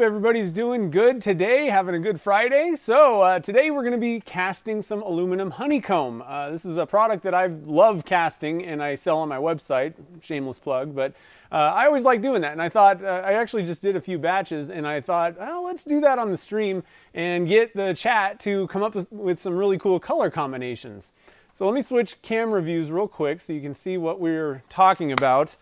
Everybody's doing good today, having a good Friday. So today we're going to be casting some aluminum honeycomb. This is a product that I love casting and I sell on my website, shameless plug, but I always like doing that. And I thought, I actually just did a few batches and I thought, oh, let's do that on the stream and get the chat to come up with some really cool color combinations. So let me switch camera views real quick so you can see what we're talking about.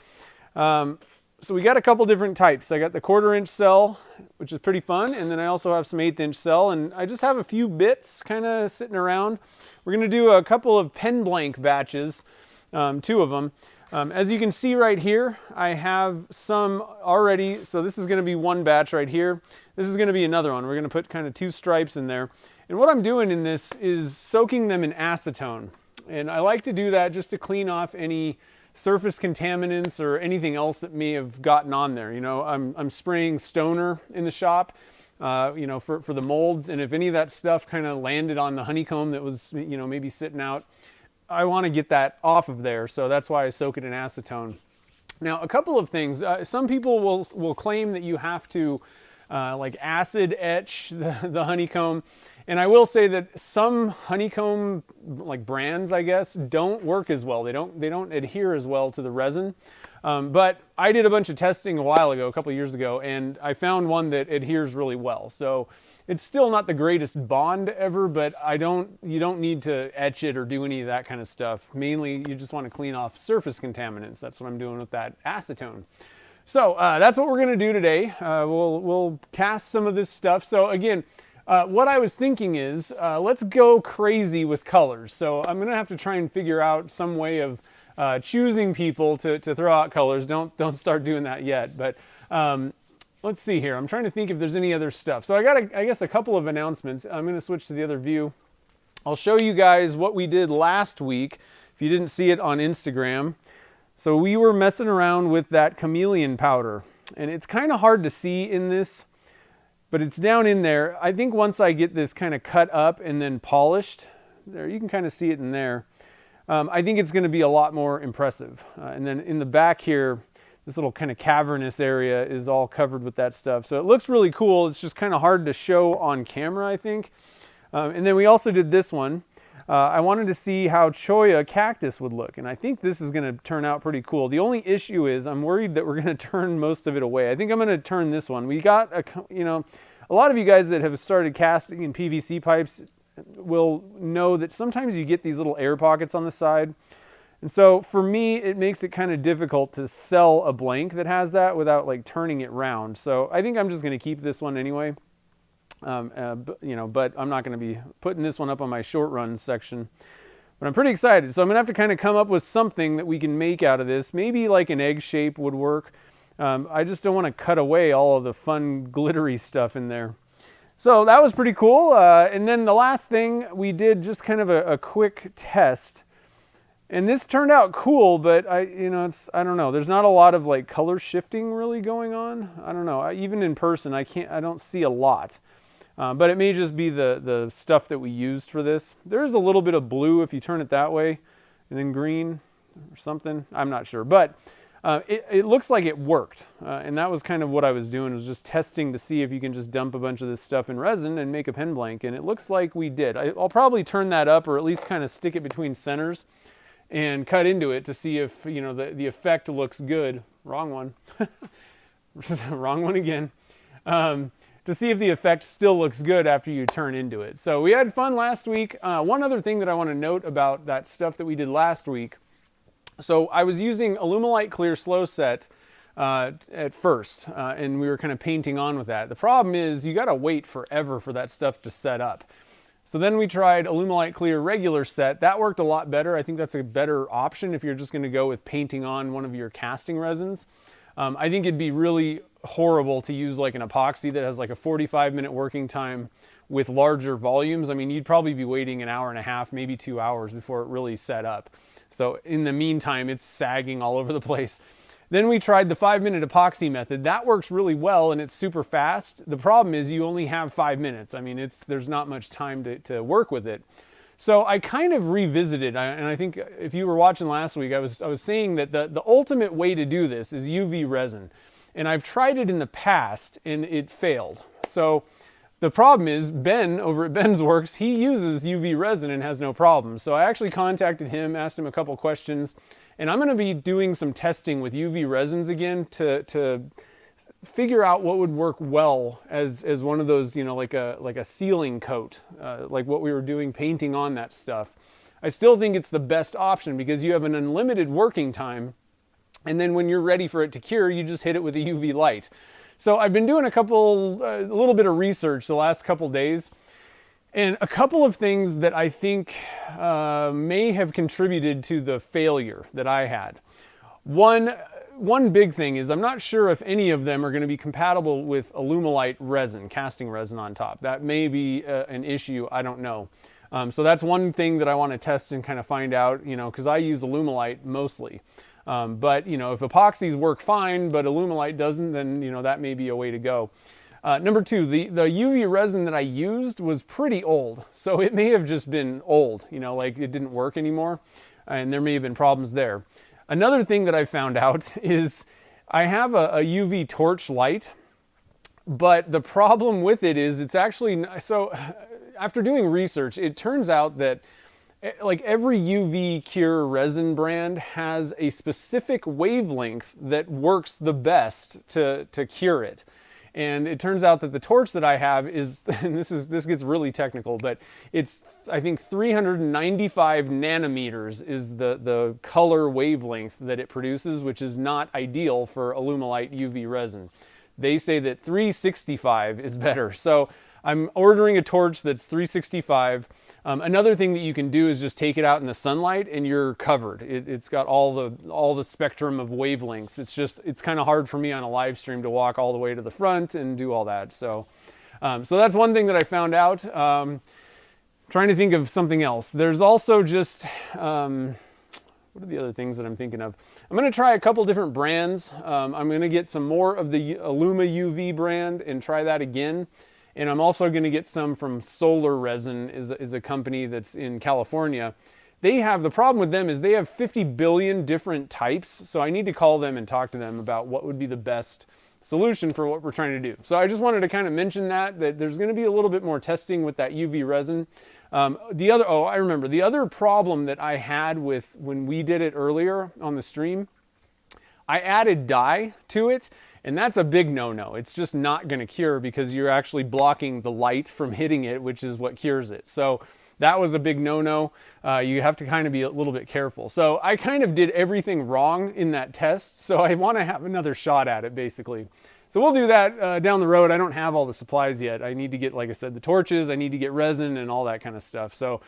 So we got a couple different types. I got the 1/4 inch cell, which is pretty fun, and then I also have some 1/8 inch cell, and I just have a few bits kind of sitting around. We're going to do a couple of pen blank batches, 2 of them. As you can see right here, I have some already, so this is going to be one batch right here. This is going to be another one. We're going to put kind of 2 stripes in there. And what I'm doing in this is soaking them in acetone. And I like to do that just to clean off any surface contaminants or anything else that may have gotten on there. You know, I'm spraying stoner in the shop, you know, for the molds. And if any of that stuff kind of landed on the honeycomb that was, you know, maybe sitting out, I want to get that off of there. So that's why I soak it in acetone. Now, a couple of things. Some people will claim that you have to like acid etch the honeycomb. And I will say that some honeycomb like brands, I guess, don't work as well. They don't adhere as well to the resin. But I did a bunch of testing a while ago, a couple of years ago, and I found one that adheres really well. So it's still not the greatest bond ever, but you don't need to etch it or do any of that kind of stuff. Mainly, you just want to clean off surface contaminants. That's what I'm doing with that acetone. So that's what we're going to do today. We'll cast some of this stuff. So again, what I was thinking is, let's go crazy with colors. So I'm going to have to try and figure out some way of choosing people to throw out colors. Don't start doing that yet. But let's see here. I'm trying to think if there's any other stuff. So I got, I guess, a couple of announcements. I'm going to switch to the other view. I'll show you guys what we did last week, if you didn't see it on Instagram. So we were messing around with that chameleon powder. And it's kind of hard to see in this, but it's down in there. I think once I get this kind of cut up and then polished, there you can kind of see it in there. I think it's going to be a lot more impressive. And then in the back here, this little kind of cavernous area is all covered with that stuff. So it looks really cool. It's just kind of hard to show on camera, I think. And then we also did this one. I wanted to see how cholla cactus would look, and I think this is going to turn out pretty cool. The only issue is I'm worried that we're going to turn most of it away. I think I'm going to turn this one. We got, a lot of you guys that have started casting in PVC pipes will know that sometimes you get these little air pockets on the side. And so for me, it makes it kind of difficult to sell a blank that has that without like turning it round. So I think I'm just going to keep this one anyway. But I'm not going to be putting this one up on my short run section. But I'm pretty excited. So I'm going to have to kind of come up with something that we can make out of this. Maybe like an egg shape would work. I just don't want to cut away all of the fun glittery stuff in there. So that was pretty cool. And then the last thing we did, just kind of a quick test. And this turned out cool, but I don't know. There's not a lot of like color shifting really going on. I don't know. Even in person, I don't see a lot. But it may just be the stuff that we used for this. There is a little bit of blue if you turn it that way, and then green or something. I'm not sure. But it looks like it worked. And that was kind of what I was doing, was just testing to see if you can just dump a bunch of this stuff in resin and make a pen blank. And it looks like we did. I'll probably turn that up, or at least kind of stick it between centers and cut into it to see if, the effect looks good. Wrong one. Wrong one again. To see if the effect still looks good after you turn into it. So we had fun last week. One other thing that I want to note about that stuff that we did last week. So I was using Alumilite Clear Slow Set at first, and we were kind of painting on with that. The problem is you got to wait forever for that stuff to set up. So then we tried Alumilite Clear Regular Set. That worked a lot better. I think that's a better option if you're just going to go with painting on one of your casting resins. I think it'd be really horrible to use like an epoxy that has like a 45-minute working time with larger volumes. I mean, you'd probably be waiting an hour and a half, maybe 2 hours before it really set up. So in the meantime, it's sagging all over the place. Then we tried the 5-minute epoxy method. That works really well and it's super fast. The problem is you only have 5 minutes. I mean, there's not much time to work with it. So I kind of revisited, and I think if you were watching last week, I was saying that the ultimate way to do this is UV resin. And I've tried it in the past and it failed. So the problem is Ben over at Ben's Works, he uses UV resin and has no problem. So I actually contacted him, asked him a couple questions, and I'm going to be doing some testing with UV resins again to figure out what would work well as one of those, you know, like a sealing coat, like what we were doing painting on that stuff. I still think it's the best option because you have an unlimited working time, and then when you're ready for it to cure, you just hit it with a UV light. So I've been doing a little bit of research the last couple days, and a couple of things that I think may have contributed to the failure that I had. One big thing is I'm not sure if any of them are going to be compatible with Alumilite resin, casting resin on top. That may be an issue, I don't know. So that's one thing that I want to test and kind of find out, you know, because I use Alumilite mostly. But, you know, if epoxies work fine, but Alumilite doesn't, then, you know, that may be a way to go. Number two, the UV resin that I used was pretty old. So it may have just been old, you know, like it didn't work anymore. And there may have been problems there. Another thing that I found out is I have a UV torch light, but the problem with it is it's actually, so after doing research, it turns out that like every UV cure resin brand has a specific wavelength that works the best to cure it. And it turns out that the torch that I have is, and this gets really technical, but it's, I think 395 nanometers is the color wavelength that it produces, which is not ideal for Alumilite UV resin. They say that 365 is better. So I'm ordering a torch that's 365. Another thing that you can do is just take it out in the sunlight and you're covered. It's got all the spectrum of wavelengths. It's kind of hard for me on a live stream to walk all the way to the front and do all that. So that's one thing that I found out. Trying to think of something else. There's also just, what are the other things that I'm thinking of? I'm going to try a couple different brands. I'm going to get some more of the Aluma UV brand and try that again. And I'm also going to get some from Solar Resin, is a company that's in California. They have, the problem with them is they have 50 billion different types. So I need to call them and talk to them about what would be the best solution for what we're trying to do. So I just wanted to kind of mention that there's going to be a little bit more testing with that UV resin. I remember the other problem that I had with when we did it earlier on the stream, I added dye to it. And that's a big no-no. It's just not going to cure because you're actually blocking the light from hitting it, which is what cures it. So that was a big no-no. You have to kind of be a little bit careful. So I kind of did everything wrong in that test. So I want to have another shot at it, basically. So we'll do that down the road. I don't have all the supplies yet. I need to get, like I said, the torches. I need to get resin and all that kind of stuff. So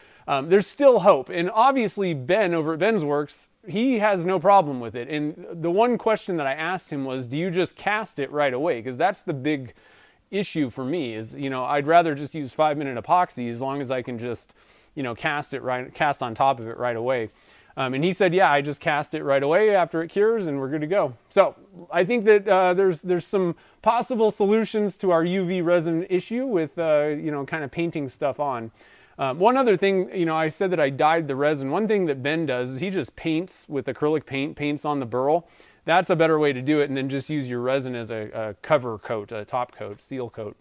there's still hope. And obviously Ben over at Ben's Works, he has no problem with it. And the one question that I asked him was, do you just cast it right away? Because that's the big issue for me is, you know, I'd rather just use 5-minute epoxy as long as I can just, you know, cast on top of it right away. And he said, yeah, I just cast it right away after it cures and we're good to go. So I think that there's some possible solutions to our UV resin issue with, you know, kind of painting stuff on. One other thing, you know, I said that I dyed the resin. One thing that Ben does is he just paints with acrylic paint, paints on the burl. That's a better way to do it, and then just use your resin as a cover coat, a top coat, seal coat.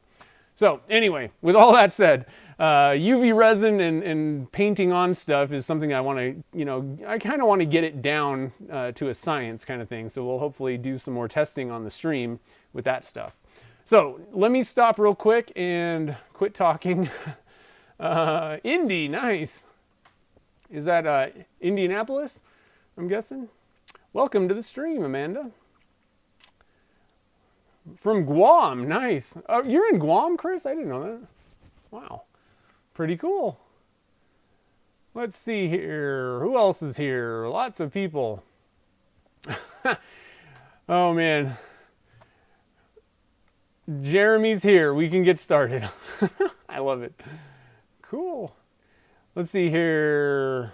So anyway, with all that said, UV resin and painting on stuff is something I want to, you know, I kind of want to get it down to a science kind of thing. So we'll hopefully do some more testing on the stream with that stuff. So let me stop real quick and quit talking. Indy, nice. Is that Indianapolis, I'm guessing? Welcome to the stream, Amanda. From Guam, nice. You're in Guam, Chris? I didn't know that. Wow, pretty cool. Let's see here. Who else is here? Lots of people. Oh, man. Jeremy's here. We can get started. I love it. Cool. Let's see here.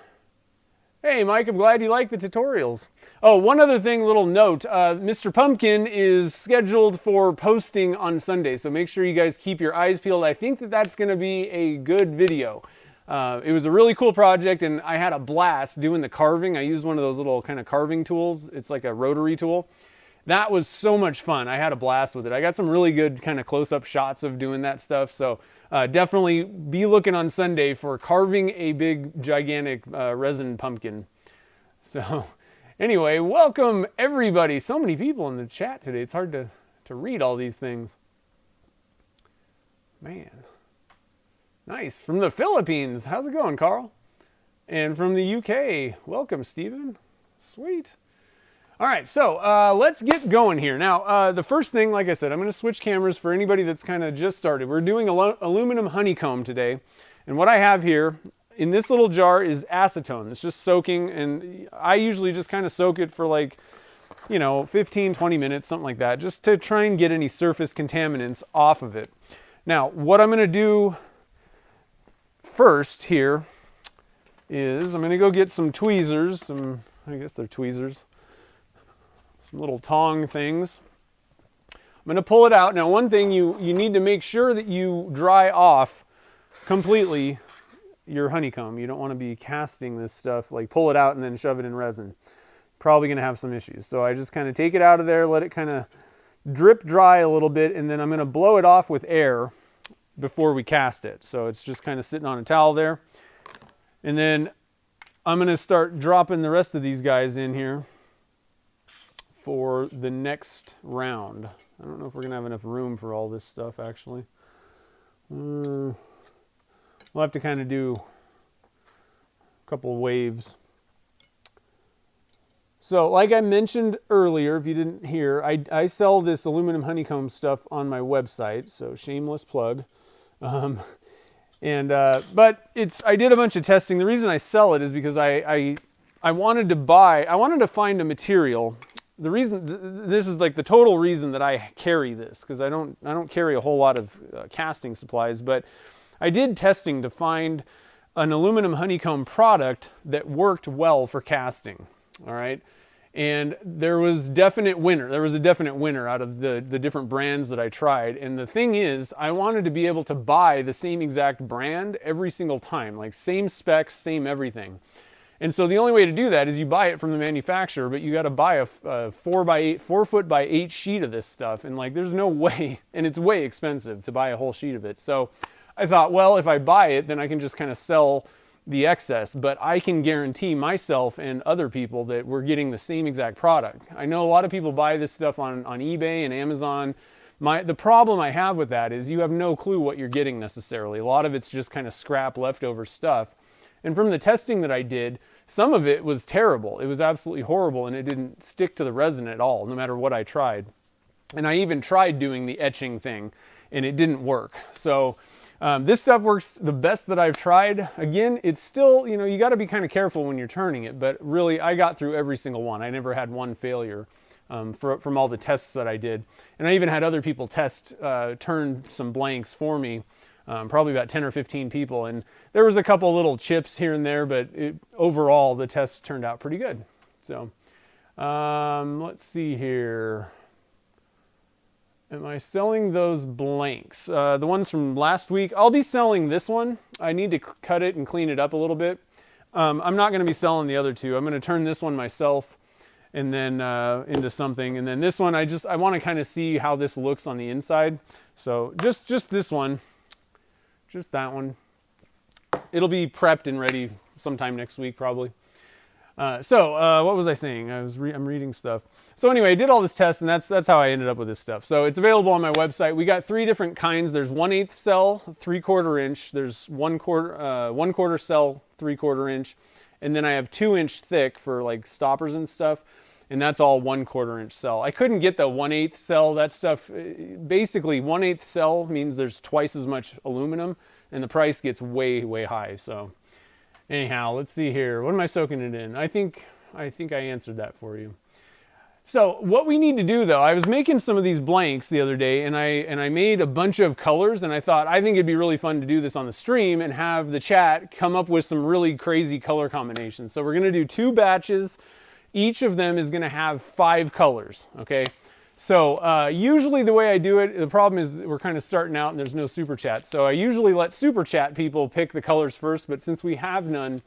Hey, Mike, I'm glad you like the tutorials. Oh, one other thing, little note. Mr. Pumpkin is scheduled for posting on Sunday, so make sure you guys keep your eyes peeled. I think that that's going to be a good video. It was a really cool project, and I had a blast doing the carving. I used one of those little kind of carving tools. It's like a rotary tool. that was so much fun. I had a blast with it. I got some really good kind of close-up shots of doing that stuff. So definitely be looking on Sunday for carving a big, gigantic resin pumpkin. So anyway, welcome everybody. So many people in the chat today. It's hard to read all these things. Man. Nice. From the Philippines. How's it going, Carl? And from the UK. Welcome, Stephen. Sweet. All right, so let's get going here. Now, the first thing, like I said, I'm going to switch cameras for anybody that's kind of just started. We're doing aluminum honeycomb today. And what I have here in this little jar is acetone. It's just soaking, and I usually just kind of soak it for like, 15, 20 minutes, something like that, just to try and get any surface contaminants off of it. Now, what I'm going to do first here is I'm going to go get some tweezers, I guess they're tweezers, some little tong things. I'm going to pull it out. Now, one thing you need to make sure that you dry off completely your honeycomb. You don't want to be casting this stuff, like pull it out and then shove it in resin. Probably going to have some issues. So I just kind of take it out of there, let it kind of drip dry a little bit, and then I'm going to blow it off with air before we cast it. So it's just kind of sitting on a towel there. And then I'm going to start dropping the rest of these guys in here for the next round. I don't know if we're going to have enough room for all this stuff, actually. We'll have to kind of do a couple waves. So like I mentioned earlier, if you didn't hear, I sell this aluminum honeycomb stuff on my website, so shameless plug. But I did a bunch of testing. The reason I sell it is because I wanted to find a material. The reason, this is like the total reason that I carry this, because I don't carry a whole lot of casting supplies, but I did testing to find an aluminum honeycomb product that worked well for casting. All right. And there was a definite winner out of the different brands that I tried. And the thing is, I wanted to be able to buy the same exact brand every single time, like same specs, same everything. And so the only way to do that is you buy it from the manufacturer, but you got to buy a 4 foot by 8 sheet of this stuff. And like, there's no way, and it's way expensive to buy a whole sheet of it. So I thought, well, if I buy it, then I can just kind of sell the excess, but I can guarantee myself and other people that we're getting the same exact product. I know a lot of people buy this stuff on eBay and Amazon. The problem I have with that is you have no clue what you're getting necessarily. A lot of it's just kind of scrap leftover stuff. And from the testing that I did, some of it was terrible. It was absolutely horrible, and it didn't stick to the resin at all, no matter what I tried. And I even tried doing the etching thing, and it didn't work. So this stuff works the best that I've tried. Again, it's still, you got to be kind of careful when you're turning it, but really I got through every single one. I never had one failure from all the tests that I did. And I even had other people turn some blanks for me, probably about 10 or 15 people. And there was a couple little chips here and there, but overall the test turned out pretty good. So let's see here. Am I selling those blanks? The ones from last week, I'll be selling this one. I need to cut it and clean it up a little bit. I'm not going to be selling the other two. I'm going to turn this one myself and then into something. And then this one, I want to kind of see how this looks on the inside. So just this one, just that one. It'll be prepped and ready sometime next week probably. What was I saying? I'm reading stuff. So anyway, I did all this test, and that's how I ended up with this stuff. So it's available on my website. We got 3 different kinds. There's 1/8 cell, 3/4 inch. There's 1/4 cell, 3/4 inch, and then I have 2-inch thick for like stoppers and stuff. And that's all 1/4 inch cell. I couldn't get the 1/8 cell. That stuff, basically 1/8 cell means there's twice as much aluminum, and the price gets way, way high. So anyhow, let's see here. What am I soaking it in? I think I answered that for you. So what we need to do though, I was making some of these blanks the other day, and I made a bunch of colors, and I thought I think it'd be really fun to do this on the stream and have the chat come up with some really crazy color combinations. So we're gonna do 2 batches. Each of them is gonna have 5 colors, okay? So usually the way I do it, the problem is we're kind of starting out and there's no super chat. So I usually let super chat people pick the colors first, but since we have none,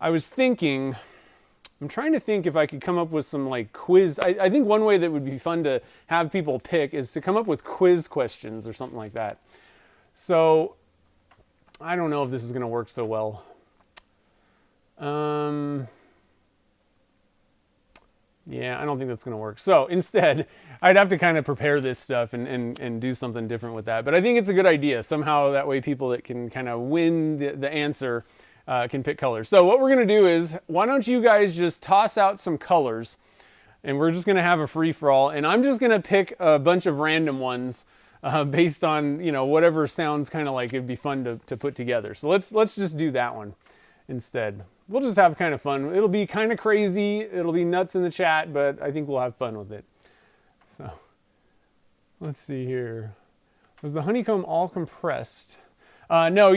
I was thinking I'm trying to think if I could come up with some like quiz. I think one way that would be fun to have people pick is to come up with quiz questions or something like that. So I don't know if this is going to work so well. Yeah, I don't think that's going to work. So instead, I'd have to kind of prepare this stuff and do something different with that. But I think it's a good idea. Somehow that way people that can kind of win the answer can pick colors. So what we're going to do is, why don't you guys just toss out some colors, and we're just going to have a free-for-all, and I'm just going to pick a bunch of random ones based on, you know, whatever sounds kind of like it'd be fun to put together. So let's just do that one instead. We'll just have kind of fun. It'll be kind of crazy. It'll be nuts in the chat, but I think we'll have fun with it. So let's see here. Was the honeycomb all compressed? No,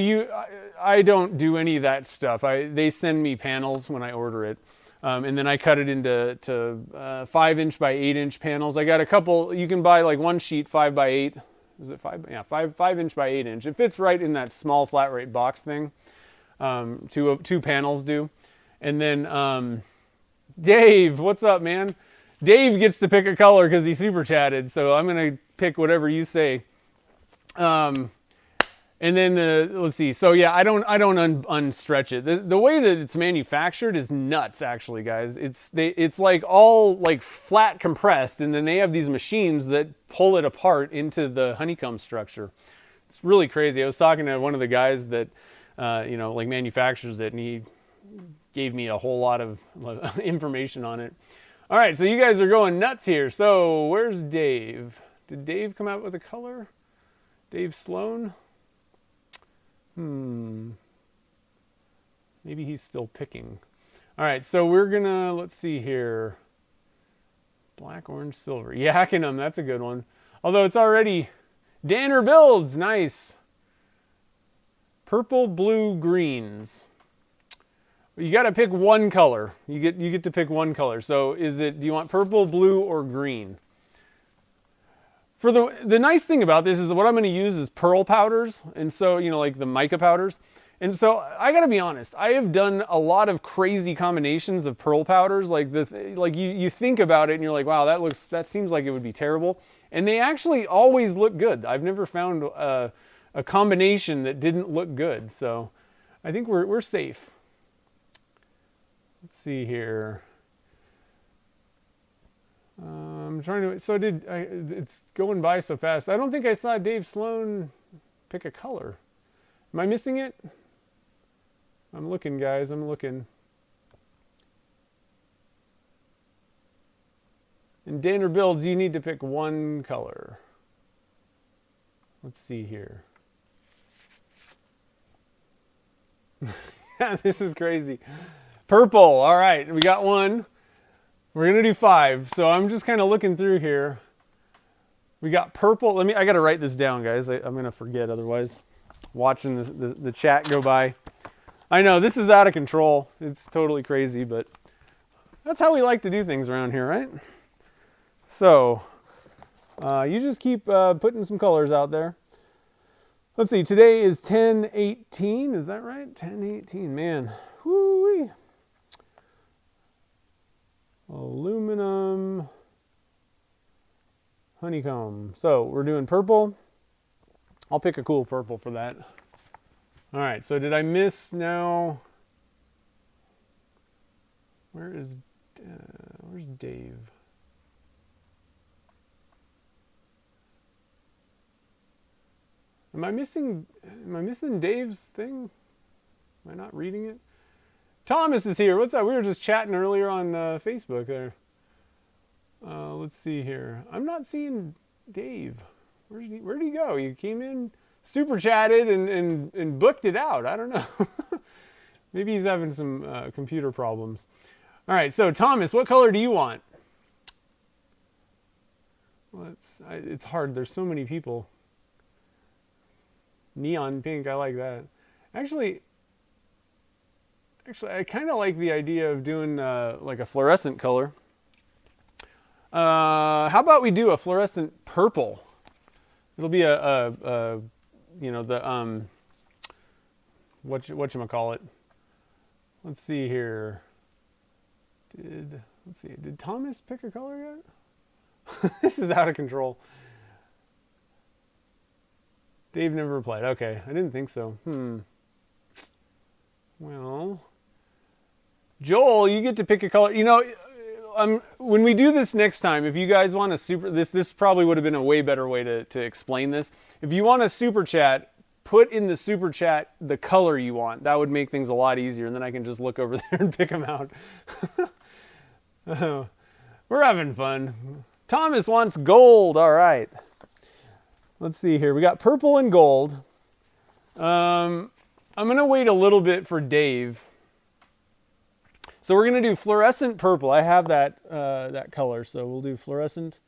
I don't do any of that stuff. They send me panels when I order it. And then I cut it into 5" by 8" panels. I got a couple. You can buy like one sheet 5 by 8. Is it 5? Yeah, 5" by 8". It fits right in that small flat rate box thing. Two panels do. And then Dave, what's up, man? Dave gets to pick a color because he super chatted. So I'm gonna pick whatever you say. And then let's see. So yeah, I don't unstretch it. The way that it's manufactured is nuts, actually, guys. It's like all like flat compressed, and then they have these machines that pull it apart into the honeycomb structure. It's really crazy. I was talking to one of the guys that you know, like manufactures it, and he gave me a whole lot of information on it. All right, so you guys are going nuts here. So where's Dave? Did Dave come out with a color? Dave Sloan? Maybe he's still picking. All right, so we're gonna, let's see here. Black, orange, silver. Yakking 'em, that's a good one. Although it's already, Danner Builds, nice. Purple, blue, greens. You got to pick one color. You get to pick one color. So do you want purple, blue, or green? For the nice thing about this is that what I'm going to use is pearl powders, and so, you know, like the mica powders. And so I got to be honest, I have done a lot of crazy combinations of pearl powders. Like you think about it and you're like, wow, that seems like it would be terrible, and they actually always look good. I've never found a combination that didn't look good. So I think we're safe. Let's see here. I'm trying to, it's going by so fast. I don't think I saw Dave Sloan pick a color. Am I missing it? I'm looking, guys, I'm looking. In Danner Builds, you need to pick one color. Let's see here. This is crazy. Purple, all right, we got one. We're gonna do 5, so I'm just kind of looking through here. We got purple. I gotta write this down, guys. I'm gonna forget otherwise. Watching the chat go by. I know, this is out of control. It's totally crazy, but that's how we like to do things around here, right? So, you just keep putting some colors out there. Let's see, today is 10/18, is that right? 10/18, man. Whoo-wee. Aluminum honeycomb. So we're doing purple. I'll pick a cool purple for that. All right, so did I miss now? Where's Dave? Am I missing Dave's thing? Am I not reading it? Thomas is here. What's up? We were just chatting earlier on Facebook there. Let's see here. I'm not seeing Dave. Where'd he go? He came in, super chatted, and booked it out. I don't know. Maybe he's having some computer problems. All right, so Thomas, what color do you want? Well, it's hard. There's so many people. Neon pink, I like that. Actually, I kind of like the idea of doing like a fluorescent color. How about we do a fluorescent purple? It'll be a you know, the whatchamacallit. Let's see here. Let's see, did Thomas pick a color yet? This is out of control. Dave never replied. Okay, I didn't think so. Well, Joel, you get to pick a color. You know, when we do this next time, if you guys want to this probably would have been a way better way to explain this. If you want a super chat, put in the super chat the color you want. That would make things a lot easier, and then I can just look over there and pick them out. We're having fun. Thomas wants gold. All right. Let's see here. We got purple and gold. I'm going to wait a little bit for Dave. So we're going to do fluorescent purple. I have that color, so we'll do fluorescent.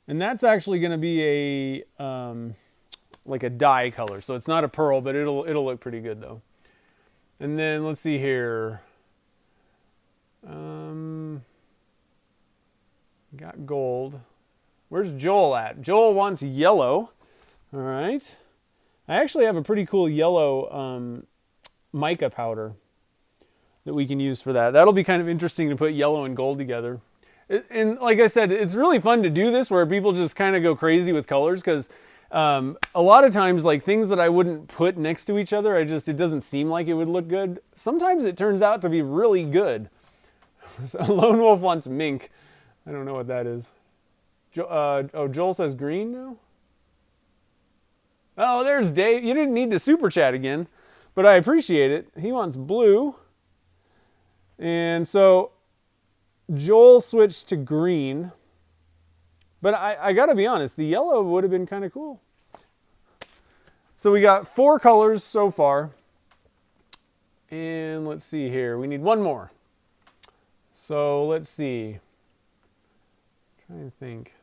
And that's actually going to be a like a dye color. So it's not a pearl, but it'll look pretty good though. And then let's see here. Got gold. Where's Joel at? Joel wants yellow. All right. I actually have a pretty cool yellow mica powder that we can use for that. That'll be kind of interesting to put yellow and gold together. And like I said, it's really fun to do this where people just kind of go crazy with colors because a lot of times like things that I wouldn't put next to each other, it doesn't seem like it would look good. Sometimes it turns out to be really good. So Lone Wolf wants mink. I don't know what that is. Joel says green now? Oh, there's Dave. You didn't need to super chat again, but I appreciate it. He wants blue. And so Joel switched to green. But I got to be honest, the yellow would have been kind of cool. So we got 4 colors so far. And let's see here. We need one more. So let's see. I'm trying to think.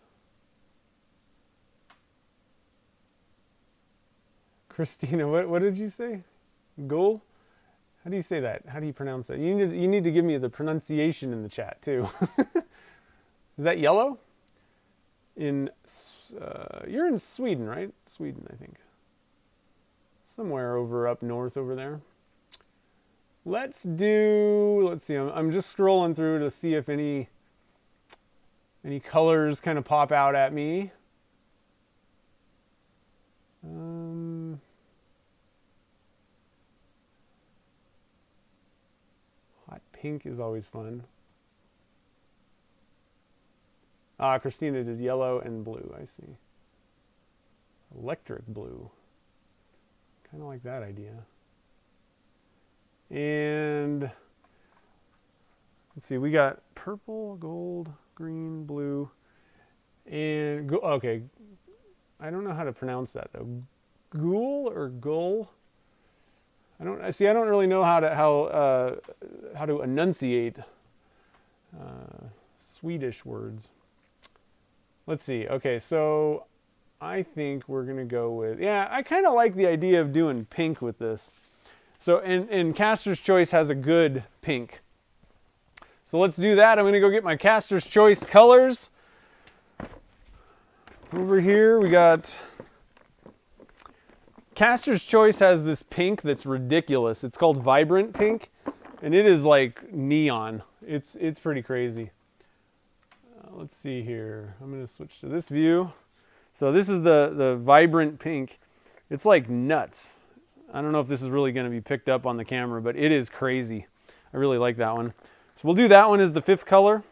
Christina, what did you say? Gul? How do you say that? How do you pronounce that? You need to give me the pronunciation in the chat too. Is that yellow? You're in Sweden, right? Sweden, I think. Somewhere over up north over there. Let's see, I'm just scrolling through to see if any colors kind of pop out at me. Hot pink is always fun. Christina did yellow and blue, I see. Electric blue. Kind of like that idea. And let's see, we got purple, gold, green, blue, and okay. I don't know how to pronounce that though. Ghoul or gull? I don't really know how to enunciate Swedish words. Let's see. Okay, so I think we're gonna go with I kind of like the idea of doing pink with this. So and Caster's Choice has a good pink. So let's do that. I'm gonna go get my Caster's Choice colors. Over here we got Caster's Choice has this pink that's ridiculous. It's called Vibrant Pink, and it is like neon. It's pretty crazy. Let's see here. I'm gonna switch to this view. So this is the Vibrant Pink. It's like nuts. I don't know if this is really going to be picked up on the camera, but it is crazy. I really like that one. So we'll do that one as the 5th color.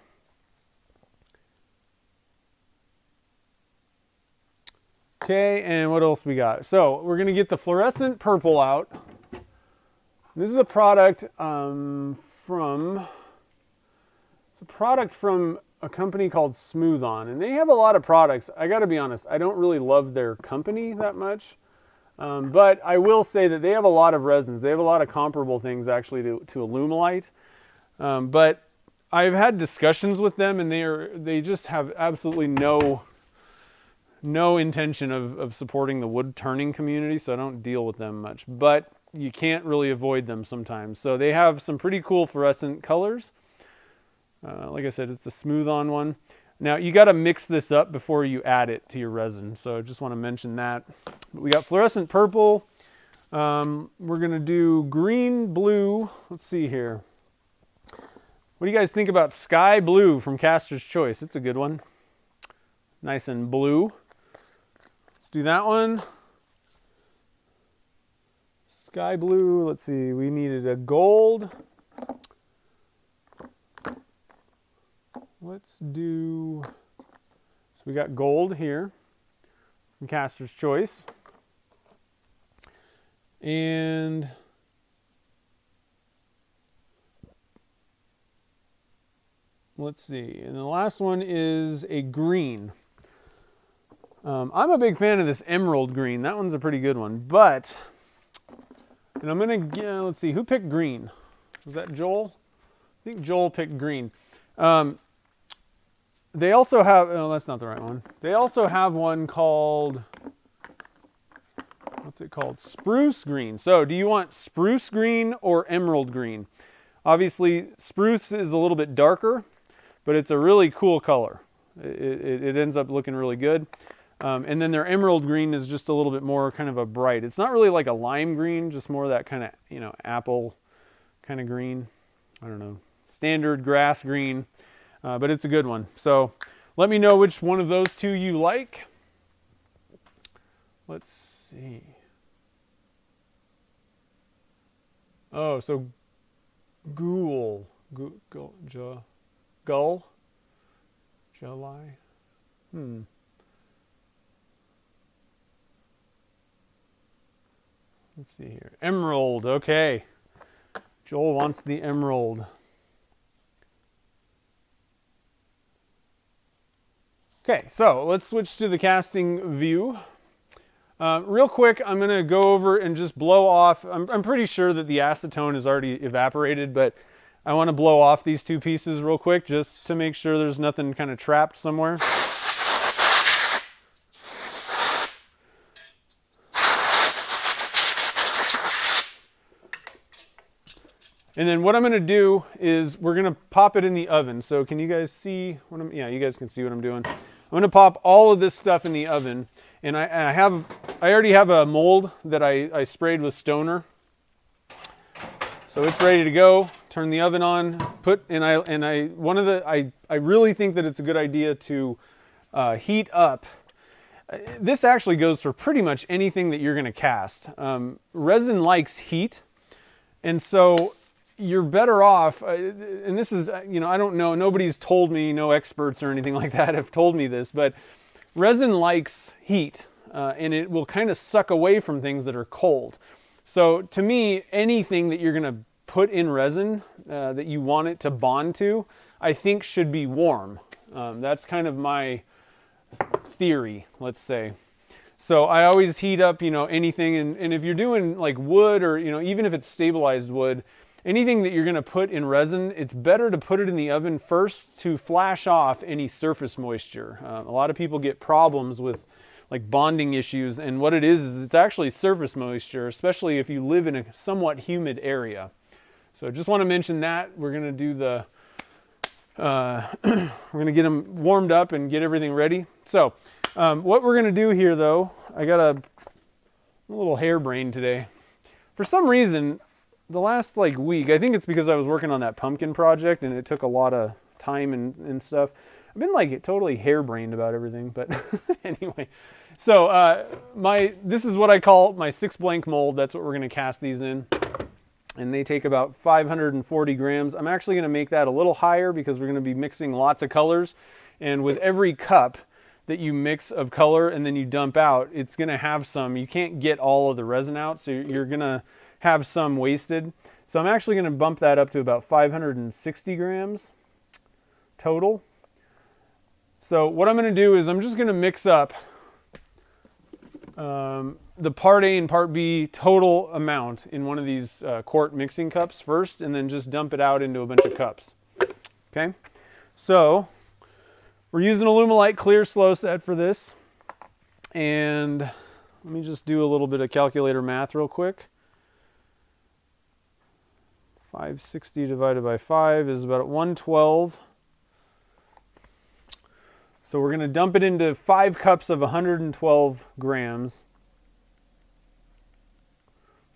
Okay, and what else we got? So we're going to get the fluorescent purple out. This is a product from a company called Smooth On, and they have a lot of products. I got to be honest, I don't really love their company that much. But I will say that they have a lot of resins. They have a lot of comparable things actually to Alumilite. But I've had discussions with them, and they just have absolutely no intention of supporting the wood turning community, so I don't deal with them much. But you can't really avoid them sometimes. So they have some pretty cool fluorescent colors. Like I said, it's a Smooth On one. Now, you got to mix this up before you add it to your resin, so I just want to mention that. We got fluorescent purple. We're going to do green, blue. Let's see here. What do you guys think about sky blue from Caster's Choice? It's a good one. Nice and blue. Let's do that one. Sky blue. Let's see. We needed a gold. Let's do... So we got gold here from Caster's Choice. And... let's see. And the last one is a green. I'm a big fan of this emerald green. That one's a pretty good one. But, and I'm going to, let's see, who picked green? Was that Joel? I think Joel picked green. They also have, oh, that's not the right one. They also have one called, what's it called? Spruce green. So do you want spruce green or emerald green? Obviously, spruce is a little bit darker, but it's a really cool color. It ends up looking really good. And then their emerald green is just a little bit more kind of a bright. It's not really like a lime green, just more that kind of, you know, apple kind of green. I don't know, standard grass green, but it's a good one. So let me know which one of those two you like. Let's see. Oh, so gull, July. Let's see here. Emerald, okay. Joel wants the emerald. Okay, so let's switch to the casting view. Real quick, I'm going to go over and just blow off. I'm pretty sure that the acetone is already evaporated, but I want to blow off these two pieces real quick just to make sure there's nothing kind of trapped somewhere. And then what I'm going to do is we're going to pop it in the oven. So can you guys see what I'm, yeah, you guys can see what I'm doing. I'm going to pop all of this stuff in the oven. And I already have a mold that I sprayed with stoner. So it's ready to go. Turn the oven on, I really think that it's a good idea to heat up. This actually goes for pretty much anything that you're going to cast. Resin likes heat. And so you're better off, and this is, you know, I don't know, nobody's told me, no experts or anything like that have told me this, but resin likes heat, and it will kind of suck away from things that are cold. So to me, anything that you're going to put in resin that you want it to bond to, I think should be warm. That's kind of my theory, let's say. So I always heat up, you know, anything, and if you're doing like wood or, you know, even if it's stabilized wood, anything that you're going to put in resin, it's better to put it in the oven first to flash off any surface moisture. A lot of people get problems with like bonding issues, and what it is it's actually surface moisture, especially if you live in a somewhat humid area. So just want to mention that. We're going to do the, we're going to get them warmed up and get everything ready. So what we're going to do here though, I got a little harebrained today. For some reason, the last like week, I think it's because I was working on that pumpkin project and it took a lot of time and stuff. I've been like totally harebrained about everything, but anyway. So this is what I call my 6 blank mold. That's what we're going to cast these in. And they take about 540 grams. I'm actually going to make that a little higher because we're going to be mixing lots of colors. And with every cup that you mix of color and then you dump out, it's going to have some, you can't get all of the resin out, so you're going to have some wasted. So I'm actually going to bump that up to about 560 grams total. So what I'm going to do is I'm just going to mix up the part A and part B total amount in one of these quart mixing cups first, and then just dump it out into a bunch of cups. Okay, so we're using Alumilite clear slow set for this, and let me just do a little bit of calculator math real quick. 560 divided by 5 is about 112. So we're going to dump it into 5 cups of 112 grams.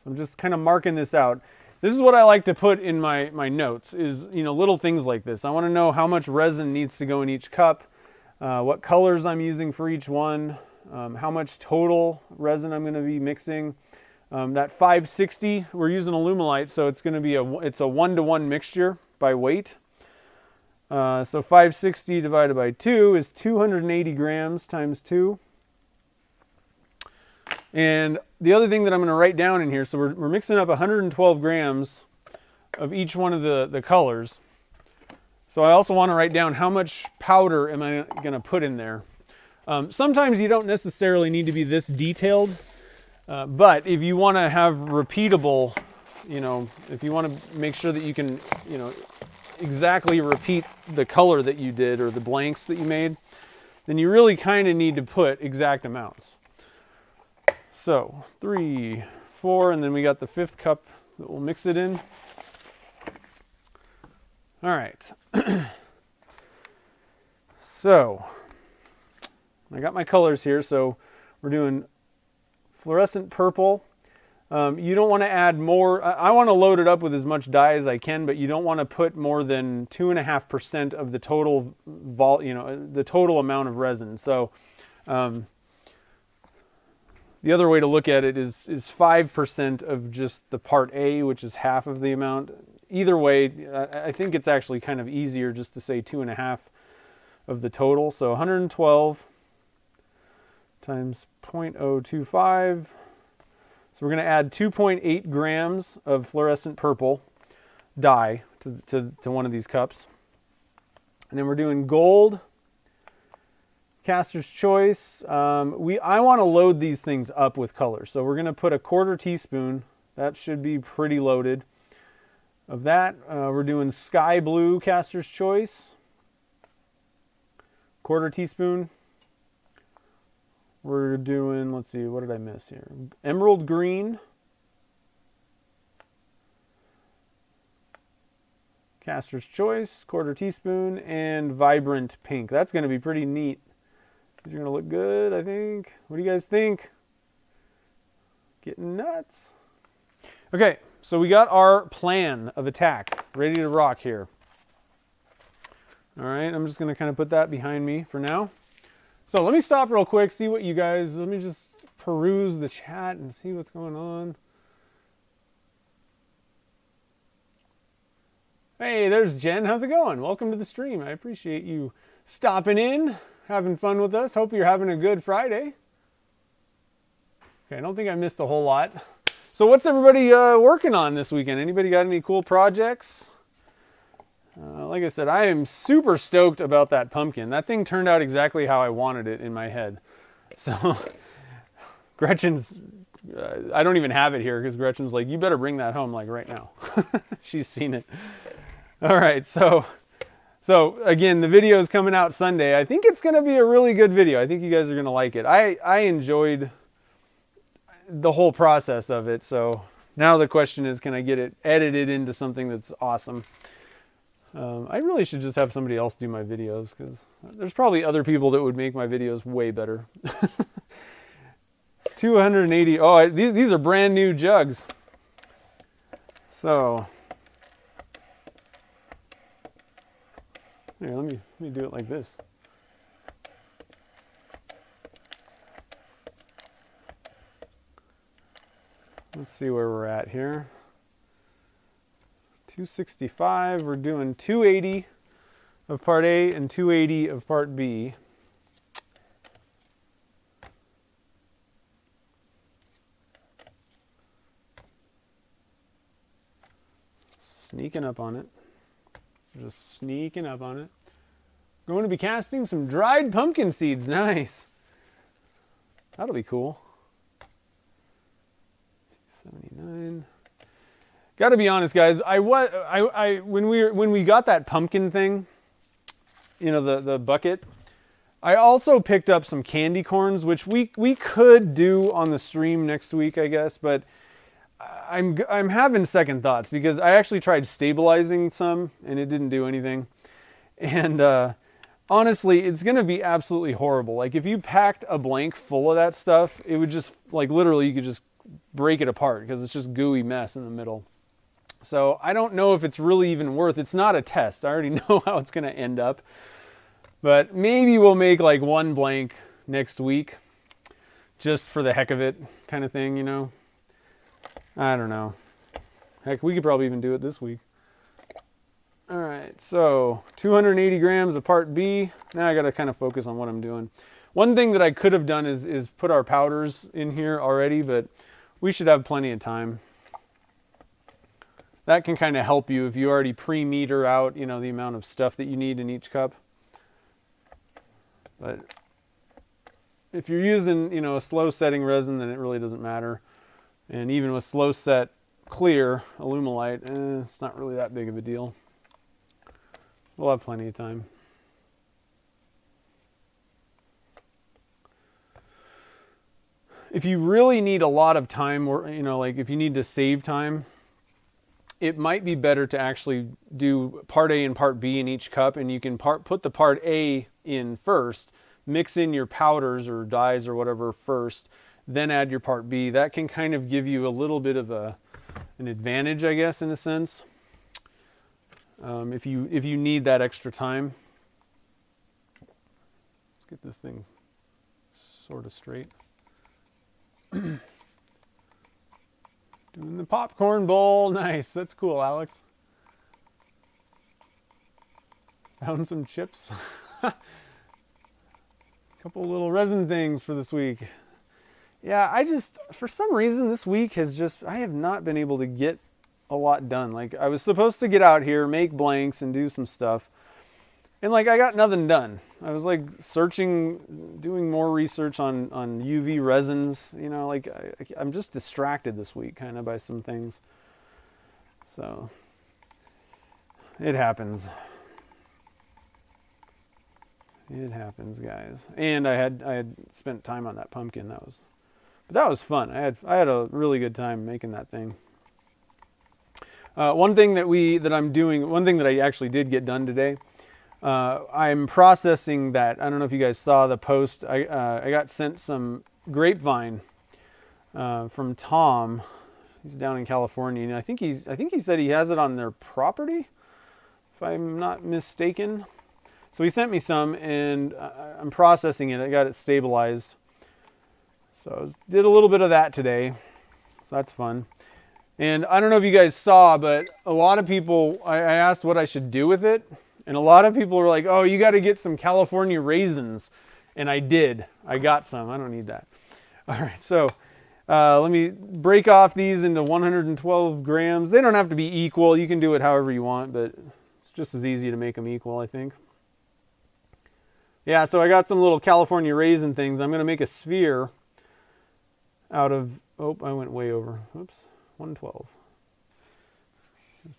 I'm just kind of marking this out. This is what I like to put in my notes is, little things like this. I want to know how much resin needs to go in each cup, what colors I'm using for each one, how much total resin I'm going to be mixing. That 560, we're using Alumilite, so it's going to be it's a 1-to-1 mixture by weight. So 560 divided by 2 is 280 grams times 2. And the other thing that I'm going to write down in here, so we're mixing up 112 grams of each one of the colors. So I also want to write down how much powder am I going to put in there. Sometimes you don't necessarily need to be this detailed, but if you want to have repeatable, if you want to make sure that you can, exactly repeat the color that you did or the blanks that you made, then you really kind of need to put exact amounts. So 3, 4, and then we got the 5th cup that we'll mix it in. All right. So I got my colors here. So we're doing fluorescent purple. You don't want to add more. I want to load it up with as much dye as I can, but you don't want to put more than 2.5% of the total the total amount of resin. So the other way to look at it is 5% of just the part A, which is half of the amount. Either way, I think it's actually kind of easier just to say 2.5 of the total. So 112 times 0.025. So we're going to add 2.8 grams of fluorescent purple dye to one of these cups. And then we're doing gold. Caster's choice. I want to load these things up with color. So we're going to put a 1/4 teaspoon. That should be pretty loaded. Of that, we're doing sky blue Caster's choice. 1/4 teaspoon. We're doing, let's see, what did I miss here? Emerald green. Caster's choice, 1/4 teaspoon, and vibrant pink. That's going to be pretty neat. These are going to look good, I think. What do you guys think? Getting nuts. Okay, so we got our plan of attack ready to rock here. All right, I'm just going to kind of put that behind me for now. So let me stop real quick, see what you guys, let me just peruse the chat and see what's going on. Hey, there's Jen. How's it going? Welcome to the stream. I appreciate you stopping in, having fun with us. Hope you're having a good Friday. Okay, I don't think I missed a whole lot. So what's everybody working on this weekend? Anybody got any cool projects? Like I said, I am super stoked about that pumpkin. That thing turned out exactly how I wanted it in my head. So Gretchen's, I don't even have it here because Gretchen's like, you better bring that home like right now. She's seen it. All right, so again, the video is coming out Sunday. I think it's going to be a really good video. I think you guys are going to like it. I enjoyed the whole process of it. So now the question is, can I get it edited into something that's awesome? I really should just have somebody else do my videos because there's probably other people that would make my videos way better. 280. Oh, these are brand new jugs. So here, let me do it like this. Let's see where we're at here. 265, we're doing 280 of part A and 280 of part B. Sneaking up on it. Just sneaking up on it. Going to be casting some dried pumpkin seeds. Nice. That'll be cool. 279. Got to be honest, guys. When we got that pumpkin thing, the bucket, I also picked up some candy corns, which we could do on the stream next week, I guess. But I'm having second thoughts because I actually tried stabilizing some and it didn't do anything. And honestly, it's going to be absolutely horrible. Like if you packed a blank full of that stuff, it would just like literally you could just break it apart because it's just gooey mess in the middle. So I don't know if it's really even worth, it's not a test. I already know how it's going to end up. But maybe we'll make like one blank next week just for the heck of it kind of thing, you know. I don't know. Heck, we could probably even do it this week. All right, so 280 grams of part B. Now I got to kind of focus on what I'm doing. One thing that I could have done is put our powders in here already, but we should have plenty of time. That can kind of help you if you already pre-meter out, you know, the amount of stuff that you need in each cup. But if you're using, you know, a slow setting resin, then it really doesn't matter. And even with slow set clear Alumilite, it's not really that big of a deal. We'll have plenty of time. If you really need a lot of time, or, you know, like if you need to save time, it might be better to actually do part A and part B in each cup, and you can put the part A in first, mix in your powders or dyes or whatever first, then add your part B. That can kind of give you a little bit of an advantage, I guess, in a sense, if you need that extra time. Let's get this thing sort of straight. Doing the popcorn bowl. Nice. That's cool, Alex. Found some chips. Couple little resin things for this week. Yeah, for some reason this week I have not been able to get a lot done. Like, I was supposed to get out here, make blanks and do some stuff. And like, I got nothing done. I was like searching, doing more research on UV resins, you know, like I'm just distracted this week kind of by some things. So it happens. It happens, guys. And I had spent time on that pumpkin. But that was fun. I had a really good time making that thing. One thing that I actually did get done today, I'm processing that. I don't know if you guys saw the post. I got sent some grapevine from Tom. He's down in California, and I think he said he has it on their property, if I'm not mistaken. So he sent me some, and I'm processing it. I got it stabilized. So did a little bit of that today. So that's fun. And I don't know if you guys saw, but a lot of people, I asked what I should do with it. And a lot of people were like, oh, you got to get some California raisins. And I did. I got some. I don't need that. All right. So let me break off these into 112 grams. They don't have to be equal. You can do it however you want, but it's just as easy to make them equal, I think. Yeah, so I got some little California raisin things. I'm going to make a sphere out of, oh, I went way over. Oops, 112.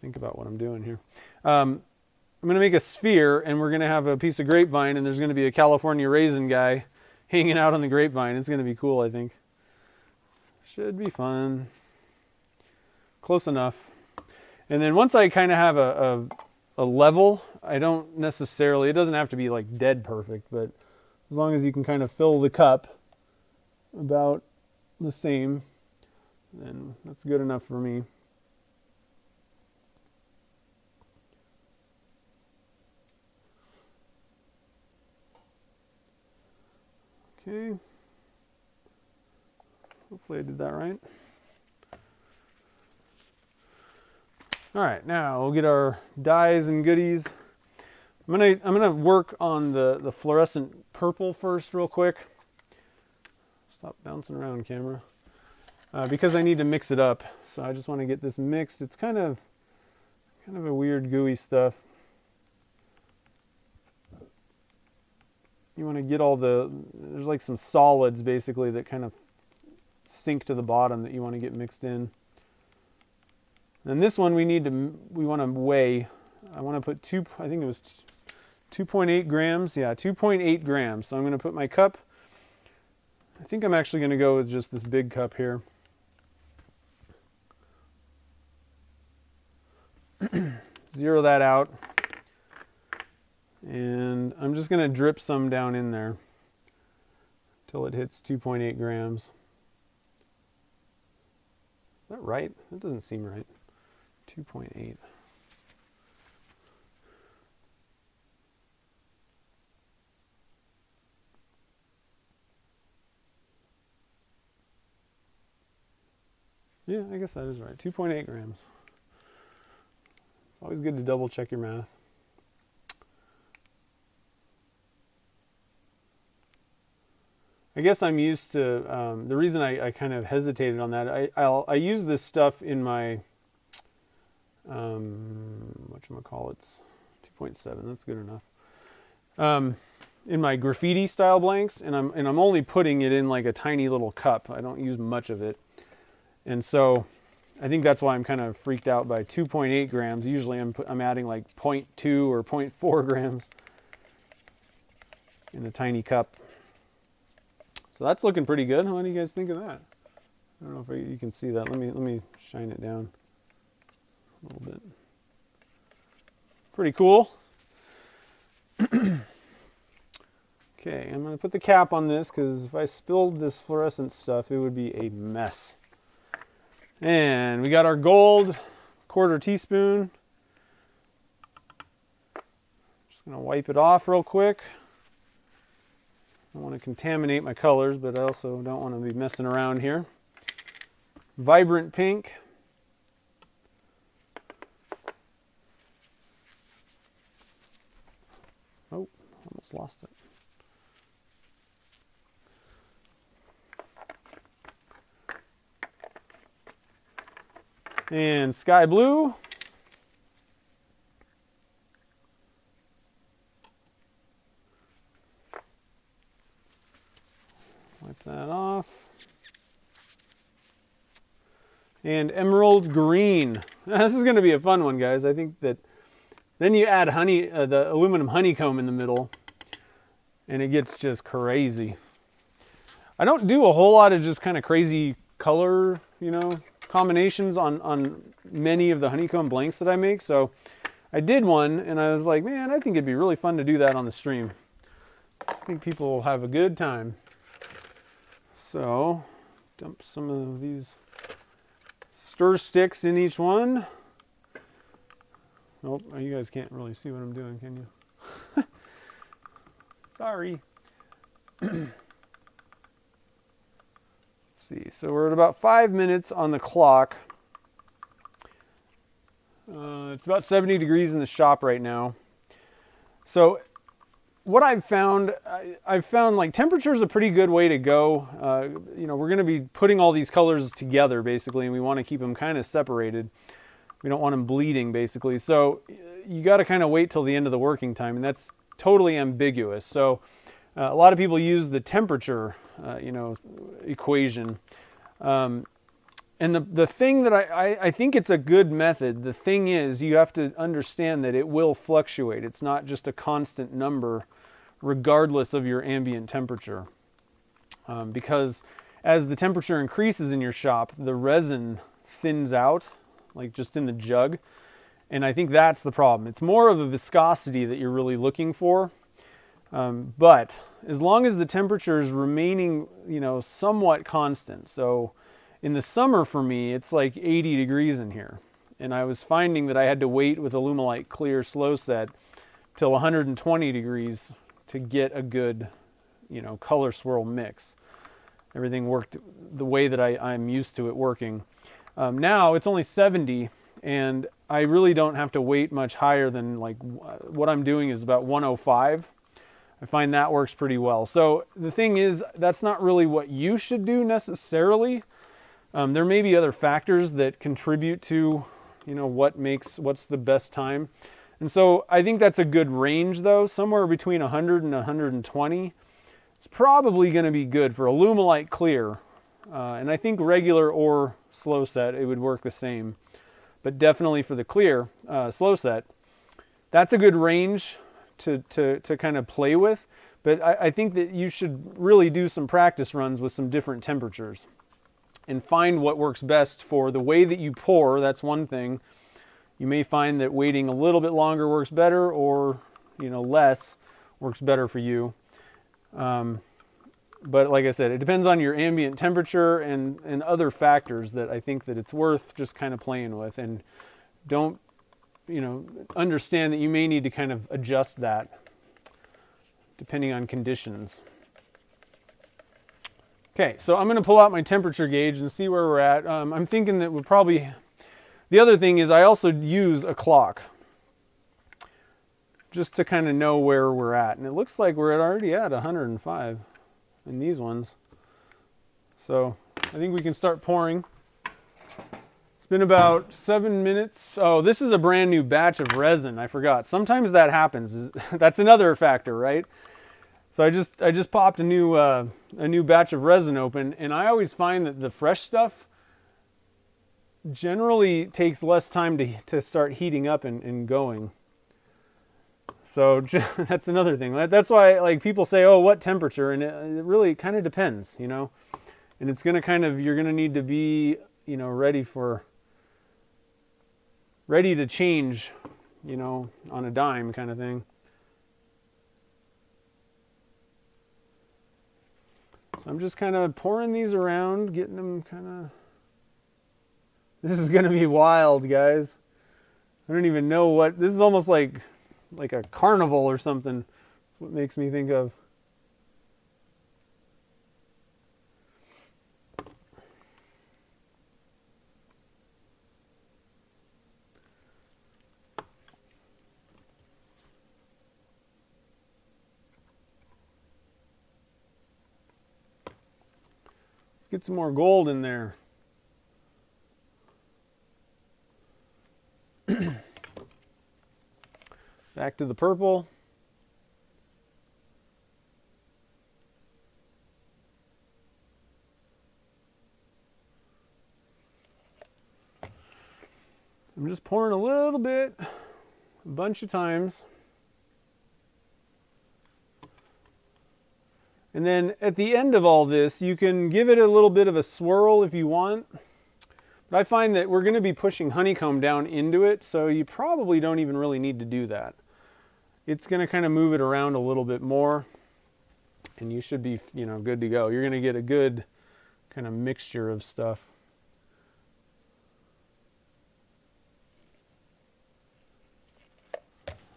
Think about what I'm doing here. I'm going to make a sphere, and we're going to have a piece of grapevine, and there's going to be a California raisin guy hanging out on the grapevine. It's going to be cool, I think. Should be fun. Close enough. And then once I kind of have a level, it doesn't have to be like dead perfect, but as long as you can kind of fill the cup about the same, then that's good enough for me. Okay. Hopefully I did that right. All right, now we'll get our dyes and goodies. I'm gonna work on the fluorescent purple first real quick. Stop bouncing around, camera. Because I need to mix it up. So I just want to get this mixed. It's kind of a weird gooey stuff. You want to get there's like some solids basically that kind of sink to the bottom that you want to get mixed in. And this one we want to weigh. I want to put I think it was 2.8 grams. Yeah, 2.8 grams. So I'm going to put my cup. I think I'm actually going to go with just this big cup here. Zero that out. And I'm just going to drip some down in there until it hits 2.8 grams. that right? That doesn't seem right. 2.8. Yeah, I guess that is right. 2.8 grams. It's always good to double check your math. I guess I'm used to, the reason I kind of hesitated on that, I use this stuff in my, whatchamacallits, 2.7, that's good enough. In my graffiti style blanks, and I'm only putting it in like a tiny little cup. I don't use much of it. And so I think that's why I'm kind of freaked out by 2.8 grams. Usually I'm adding like 0.2 or 0.4 grams in a tiny cup. So that's looking pretty good. What do you guys think of that? I don't know if you can see that. Let me shine it down a little bit. Pretty cool. Okay, I'm going to put the cap on this because if I spilled this fluorescent stuff, it would be a mess. And we got our gold, 1/4 teaspoon. Just going to wipe it off real quick. I don't want to contaminate my colors, but I also don't want to be messing around here. Vibrant pink. Oh, almost lost it. And sky blue. Wipe that off. And emerald green. This is going to be a fun one, guys. I think that then you add the aluminum honeycomb in the middle, and it gets just crazy. I don't do a whole lot of just kind of crazy color, combinations on many of the honeycomb blanks that I make. So I did one, and I was like, man, I think it'd be really fun to do that on the stream. I think people will have a good time. So dump some of these stir sticks in each one. Oh, you guys can't really see what I'm doing, can you? Sorry. Let's see, so we're at about 5 minutes on the clock. It's about 70 degrees in the shop right now. So what I've found like temperature is a pretty good way to go. We're going to be putting all these colors together basically, and we want to keep them kind of separated. We don't want them bleeding basically. So you got to kind of wait till the end of the working time, and that's totally ambiguous. So a lot of people use the temperature, equation. And the thing that I think it's a good method. The thing is, you have to understand that it will fluctuate. It's not just a constant number regardless of your ambient temperature. Because as the temperature increases in your shop, the resin thins out, like just in the jug. And I think that's the problem. It's more of a viscosity that you're really looking for. But as long as the temperature is remaining, somewhat constant. So in the summer for me, it's like 80 degrees in here. And I was finding that I had to wait with Alumilite Clear Slow Set till 120 degrees to get a good, color swirl mix. Everything worked the way that I'm used to it working. Now it's only 70, and I really don't have to wait much higher than what I'm doing is about 105. I find that works pretty well. So the thing is, that's not really what you should do necessarily. There may be other factors that contribute to, what's the best time. And so I think that's a good range though, somewhere between 100 and 120. It's probably going to be good for Alumilite Clear. And I think regular or slow set, it would work the same. But definitely for the clear slow set, that's a good range to kind of play with. But I think that you should really do some practice runs with some different temperatures and find what works best for the way that you pour. That's one thing. You may find that waiting a little bit longer works better, or less works better for you. But like I said, it depends on your ambient temperature and other factors that I think that it's worth just kind of playing with. And don't, understand that you may need to kind of adjust that depending on conditions. Okay, so I'm going to pull out my temperature gauge and see where we're at. I'm thinking that we'll probably... The other thing is I also use a clock just to kind of know where we're at. And it looks like we're already at 105 in these ones. So I think we can start pouring. It's been about 7 minutes. Oh, this is a brand new batch of resin. I forgot. Sometimes that happens. That's another factor, right? So I just popped a new batch of resin open, and I always find that the fresh stuff generally takes less time to start heating up and going. So that's another thing. That's why, like, people say, oh, what temperature? And it really kind of depends, And it's going to you're going to need to be, ready to change, on a dime kind of thing. So I'm just kind of pouring these around, getting them This is going to be wild, guys. I don't even know what... This is almost like a carnival or something. That's what makes me think of. Let's get some more gold in there. Back to the purple. I'm just pouring a little bit, a bunch of times. And then at the end of all this, you can give it a little bit of a swirl if you want. But I find that we're going to be pushing honeycomb down into it, so you probably don't even really need to do that. It's going to kind of move it around a little bit more, and you should be, good to go. You're going to get a good kind of mixture of stuff.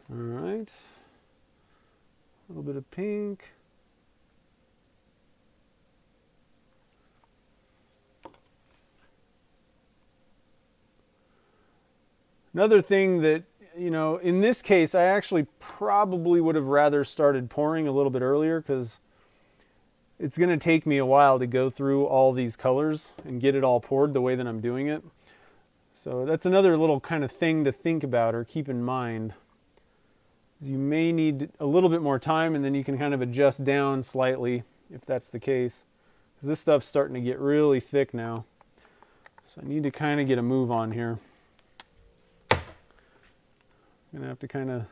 All right. A little bit of pink. Another thing that, in this case, I actually probably would have rather started pouring a little bit earlier, because it's going to take me a while to go through all these colors and get it all poured the way that I'm doing it. So that's another little kind of thing to think about or keep in mind. You may need a little bit more time, and then you can kind of adjust down slightly if that's the case. Because this stuff's starting to get really thick now. So I need to kind of get a move on here. I'm going to have to kind of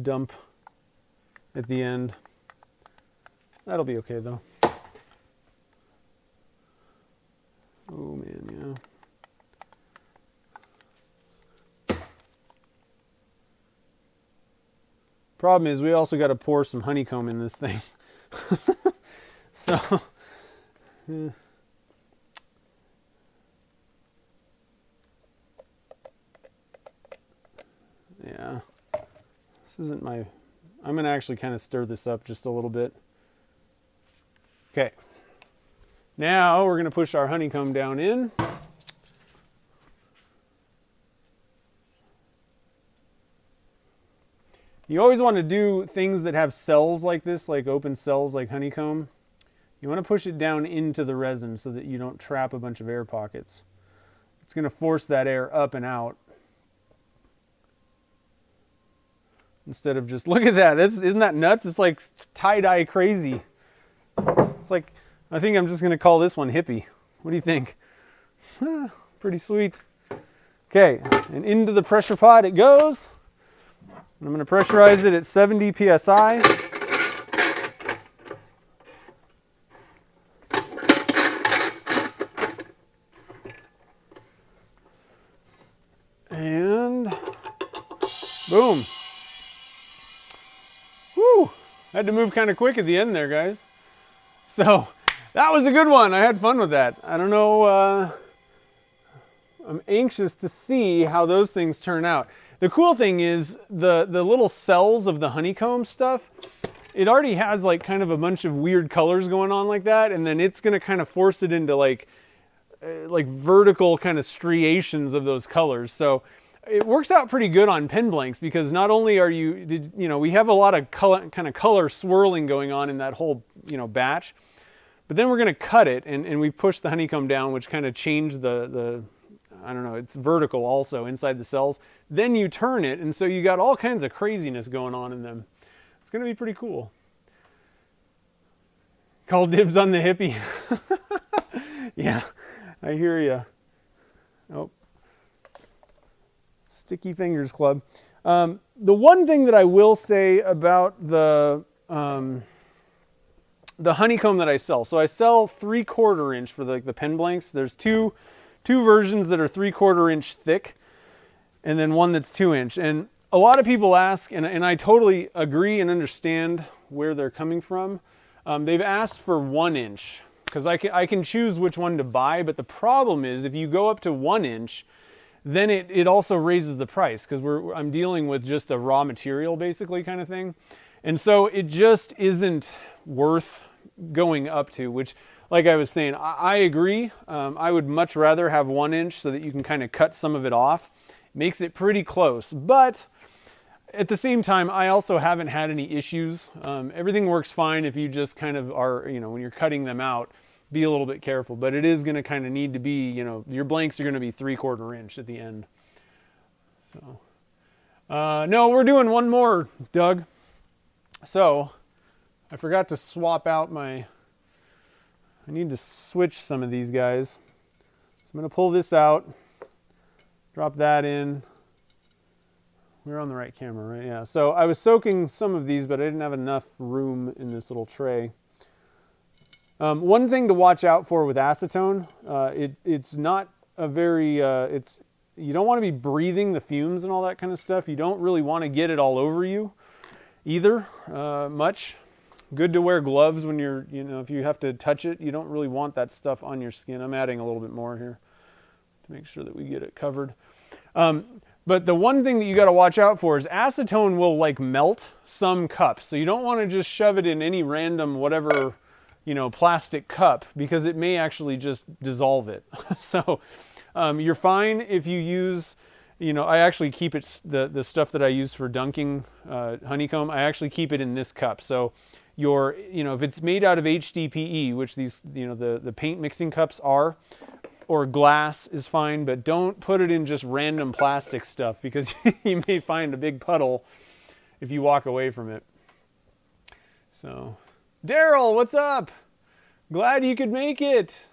dump at the end. That'll be okay, though. Oh, man, yeah. Problem is, we also got to pour some honeycomb in this thing. So, yeah, this isn't my... I'm going to actually kind of stir this up just a little bit. Okay. Now we're going to push our honeycomb down in. You always want to do things that have cells like this, like open cells like honeycomb. You want to push it down into the resin so that you don't trap a bunch of air pockets. It's going to force that air up and out. Instead of just, look at that, isn't that nuts? It's like tie-dye crazy. It's like, I think I'm just going to call this one hippie. What do you think? Pretty sweet. Okay, and into the pressure pot it goes. I'm going to pressurize it at 70 psi. And boom. Whew, I had to move kind of quick at the end there, guys. So that was a good one. I had fun with that. I don't know, I'm anxious to see how those things turn out. The cool thing is the little cells of the honeycomb stuff, it already has like kind of a bunch of weird colors going on like that, and then it's going to kind of force it into like vertical kind of striations of those colors. So it works out pretty good on pen blanks, because not only are you know, we have a lot of color swirling going on in that whole, you know, batch, but then we're going to cut it, and we've pushed the honeycomb down, which kind of changed the I don't know, it's vertical also inside the cells. Then you turn it, and so you got all kinds of craziness going on in them. It's going to be pretty cool. Call dibs on the hippie. Yeah, I hear you. Oh, Sticky Fingers Club. The one thing that I will say about the honeycomb that I sell. So I sell 3/4 inch for the pen blanks. There's two versions that are 3/4 inch thick, and then one that's 2 inch. And a lot of people ask, and I totally agree and understand where they're coming from. They've asked for 1 inch, because I can choose which one to buy, but the problem is if you go up to 1 inch, then it also raises the price, because I'm dealing with just a raw material basically kind of thing. And so it just isn't worth going up to, which, like I was saying, I agree. I would much rather have 1 inch so that you can kind of cut some of it off. Makes it pretty close, but at the same time, I also haven't had any issues. Everything works fine if you just kind of are, you know, when you're cutting them out, be a little bit careful, but it is going to kind of need to be, you know, your blanks are going to be 3/4 inch at the end. So, no, we're doing one more, Doug. So, I forgot to swap out I need to switch some of these guys. So I'm going to pull this out, drop that in. We're on the right camera, right? Yeah. So I was soaking some of these, but I didn't have enough room in this little tray. One thing to watch out for with acetone, it's not a very, you don't want to be breathing the fumes and all that kind of stuff. You don't really want to get it all over you either, much. Good to wear gloves when you're, you know, if you have to touch it. You don't really want that stuff on your skin. I'm adding a little bit more here to make sure that we get it covered. But the one thing that you got to watch out for is acetone will like melt some cups. So you don't want to just shove it in any random whatever, you know, plastic cup, because it may actually just dissolve it. So you're fine if you use, you know, I actually keep it, the stuff that I use for dunking honeycomb, I actually keep it in this cup. So you know, if it's made out of HDPE, which these, you know, the paint mixing cups are, or glass is fine, but don't put it in just random plastic stuff, because you may find a big puddle if you walk away from it. So, Daryl, what's up? Glad you could make it.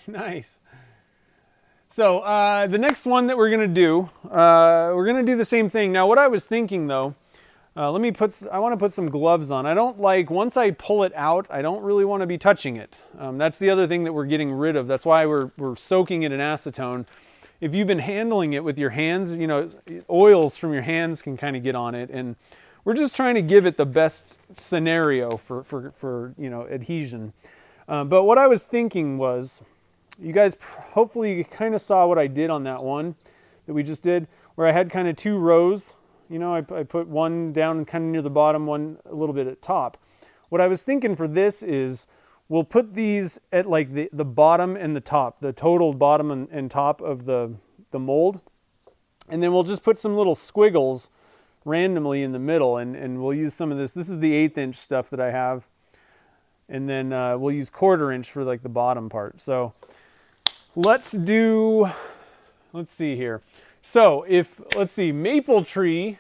Nice. So the next one that we're going to do the same thing. Now, what I was thinking though, I want to put some gloves on. I don't like, once I pull it out, I don't really want to be touching it. That's the other thing that we're getting rid of. That's why we're soaking it in acetone. If you've been handling it with your hands, you know, oils from your hands can kind of get on it. And we're just trying to give it the best scenario for you know, adhesion. But what I was thinking was, you guys hopefully kind of saw what I did on that one that we just did, where I had kind of 2 rows. You know, I put one down kind of near the bottom, one a little bit at top. What I was thinking for this is, we'll put these at like the bottom and the top, the total bottom and top of the mold. And then we'll just put some little squiggles randomly in the middle, and we'll use some of this. This is the 1/8 inch stuff that I have. And then we'll use 1/4 inch for like the bottom part. So let's see here. So let's see, Maple Tree,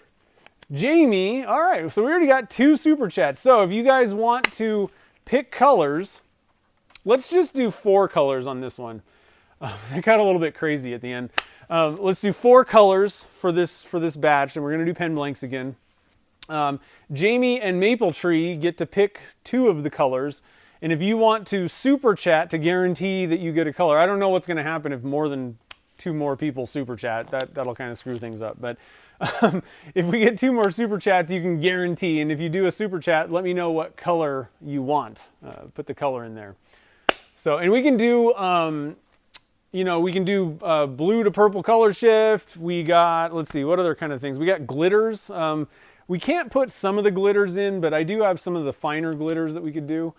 Jamie, all right, so we already got 2 super chats. So if you guys want to pick colors, let's just do 4 colors on this one. It got a little bit crazy at the end. Let's do 4 colors for this batch, and we're gonna do pen blanks again. Jamie and Maple Tree get to pick 2 of the colors. And if you want to super chat to guarantee that you get a color, I don't know what's going to happen if more than 2 more people super chat. That'll kind of screw things up. But If we get 2 more super chats, you can guarantee. And if you do a super chat, let me know what color you want. Put the color in there. So, and we can do, we can do blue to purple color shift. We got, let's see, what other kind of things? We got glitters. We can't put some of the glitters in, but I do have some of the finer glitters that we could do.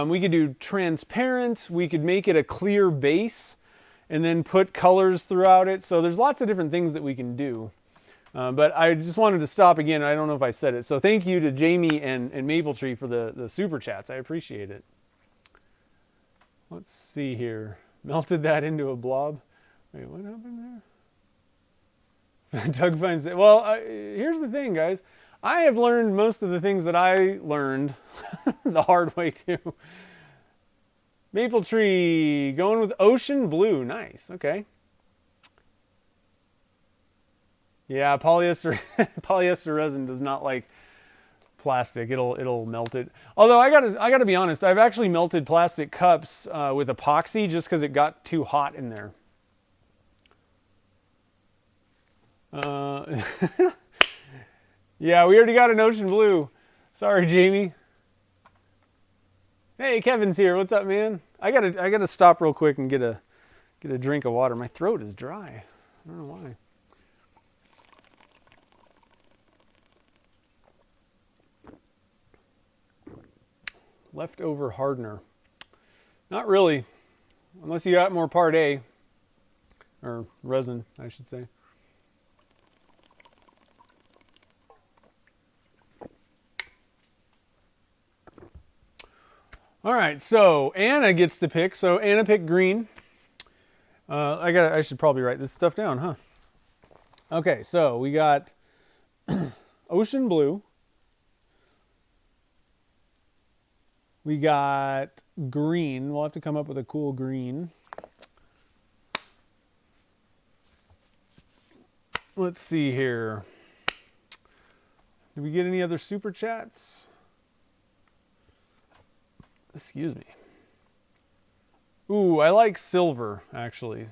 We could do transparent. We could make it a clear base and then put colors throughout it. So there's lots of different things that we can do. But I just wanted to stop again. I don't know if I said it. So thank you to Jamie and Mapletree for the super chats. I appreciate it. Let's see here. Melted that into a blob. Wait, what happened there? Doug finds it. Well, here's the thing, guys. I have learned most of the things that I learned the hard way too. Mapletree, going with ocean blue. Nice. Okay. Yeah, polyester resin does not like plastic. It'll melt it. Although I gotta be honest, I've actually melted plastic cups with epoxy just because it got too hot in there. Yeah, we already got an ocean blue. Sorry, Jamie. Hey, Kevin's here. What's up, man? I gotta stop real quick and get a drink of water. My throat is dry. I don't know why. Leftover hardener. Not really, unless you got more Part A, or resin, I should say. All right, so Anna gets to pick. So Anna picked green. I should probably write this stuff down, huh? Okay, so we got ocean blue. We got green. We'll have to come up with a cool green. Let's see here. Did we get any other super chats? Excuse me. Ooh, I like silver, actually.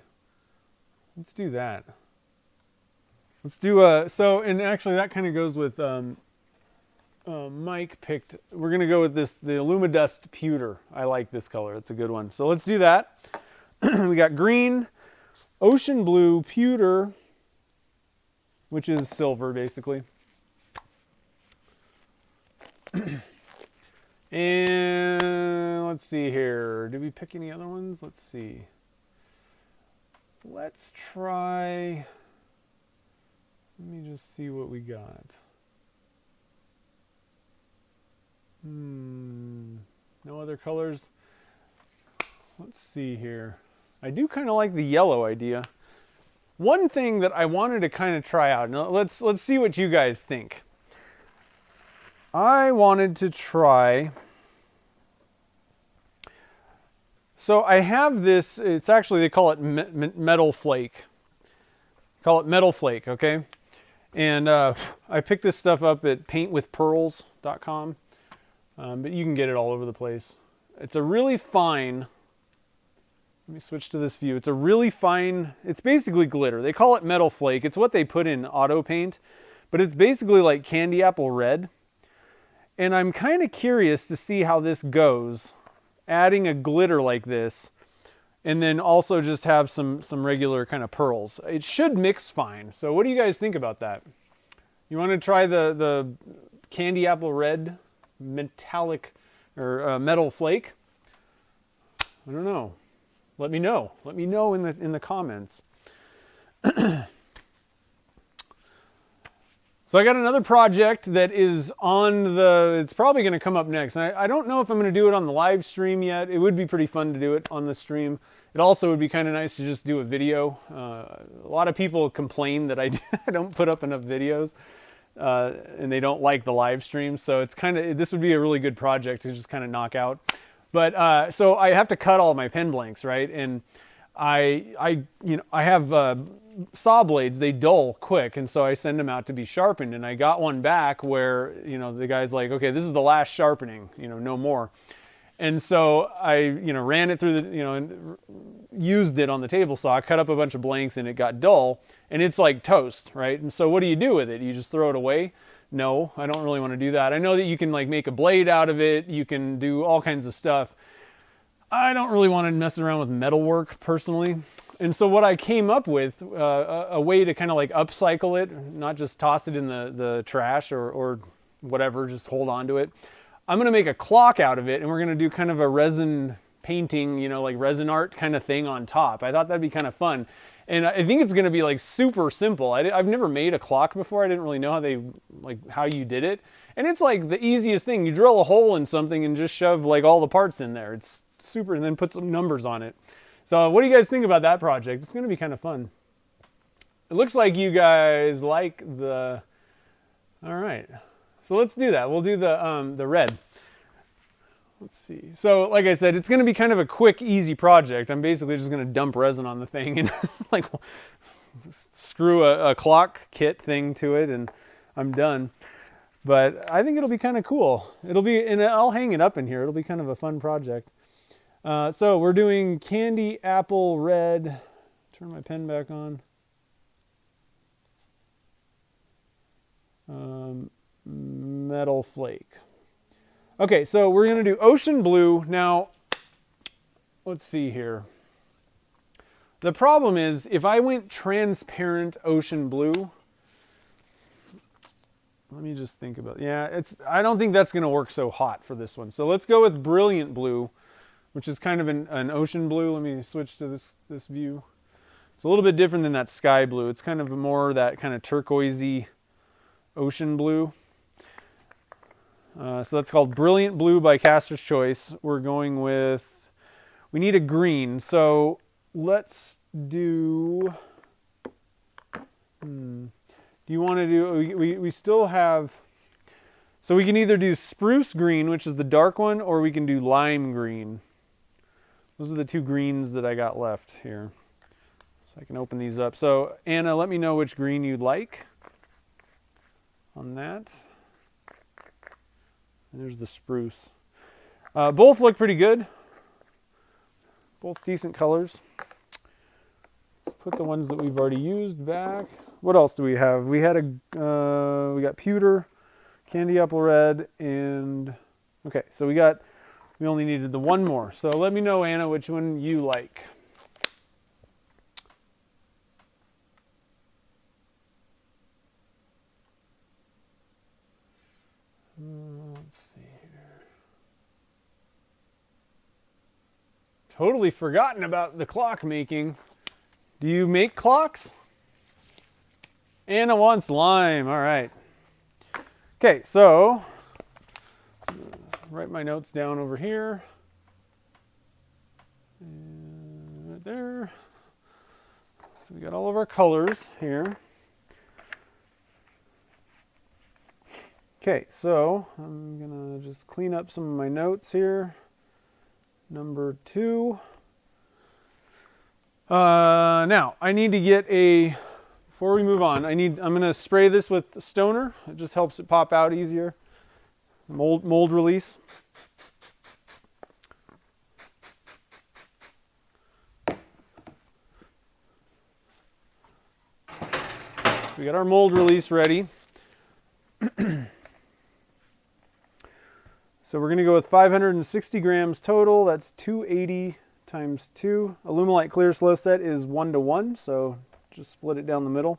Let's do that. Let's do and actually that kind of goes with, Mike picked, we're going to go with this, the Illumidust Pewter. I like this color. It's a good one. So let's do that. We got green, ocean blue, pewter, which is silver, basically. And let's see here. Did we pick any other ones? Let's see. Let's try. Let me just see what we got. No other colors. Let's see here. I do kind of like the yellow idea. One thing that I wanted to kind of try out. Now let's see what you guys think. I wanted to try. So I have this, it's actually, they call it metal flake. Call it metal flake, okay? And I picked this stuff up at paintwithpearls.com. But you can get it all over the place. It's a really fine, let me switch to this view. It's a really fine, it's basically glitter. They call it metal flake. It's what they put in auto paint, but it's basically like candy apple red. And I'm kind of curious to see how this goes, adding a glitter like this, and then also just have some regular kind of pearls. It should mix fine. So what do you guys think about that? You want to try the candy apple red metallic or metal flake? I don't know. Let me know. Let me know in the comments. So I got another project that is on it's probably going to come up next. And I don't know if I'm going to do it on the live stream yet. It would be pretty fun to do it on the stream. It also would be kind of nice to just do a video. A lot of people complain that I don't put up enough videos. And they don't like the live stream. So it's this would be a really good project to just kind of knock out. But so I have to cut all my pen blanks, right? And I have saw blades, they dull quick, and so I send them out to be sharpened. And I got one back where, the guy's like, okay, this is the last sharpening, no more. And so I, ran it through the, used it on the table saw, cut up a bunch of blanks, and it got dull, and it's like toast, right? And so what do you do with it? You just throw it away? No, I don't really want to do that. I know that you can like make a blade out of it. You can do all kinds of stuff. I don't really want to mess around with metalwork personally. And so what I came up with, a way to kind of like upcycle it, not just toss it in the trash or whatever, just hold on to it. I'm going to make a clock out of it, and we're going to do kind of a resin painting, you know, like resin art kind of thing on top. I thought that'd be kind of fun. And I think it's going to be like super simple. I've never made a clock before. I didn't really know how you did it. And it's like the easiest thing. You drill a hole in something and just shove like all the parts in there. It's super, and then put some numbers on it. So what do you guys think about that project? It's going to be kind of fun. It looks like you guys like the... All right. So let's do that. We'll do the red. Let's see. So like I said, it's going to be kind of a quick, easy project. I'm basically just going to dump resin on the thing and like screw a clock kit thing to it, and I'm done. But I think it'll be kind of cool. And I'll hang it up in here. It'll be kind of a fun project. So we're doing candy apple red. Turn my pen back on. Metal flake. Okay, so we're going to do ocean blue. Now, let's see here. The problem is, if I went transparent ocean blue, let me just think about it. Yeah, I don't think that's going to work so hot for this one. So let's go with brilliant blue, which is kind of an ocean blue. Let me switch to this view. It's a little bit different than that sky blue. It's kind of more that kind of turquoisey ocean blue. So that's called Brilliant Blue by Caster's Choice. We're going with, we need a green. So let's do, do you want to do, we still have, so we can either do spruce green, which is the dark one, or we can do lime green. Those are the two greens that I got left here. So I can open these up. So Anna, let me know which green you'd like on that. And there's the spruce. Both look pretty good. Both decent colors. Let's put the ones that we've already used back. What else do we have? We had we got pewter, candy apple red, and okay, so we only needed the one more. So let me know, Anna, which one you like. Let's see here. Totally forgotten about the clock making. Do you make clocks? Anna wants lime. All right. Okay, so write my notes down over here. And right there. So we got all of our colors here. Okay, so I'm gonna just clean up some of my notes here. Number 2. Now I need to get before we move on, I'm gonna spray this with stoner. It just helps it pop out easier. Mold release. We got our mold release ready. So we're going to go with 560 grams total. That's 280 times 2. Alumilite clear slow set is 1:1, so just split it down the middle.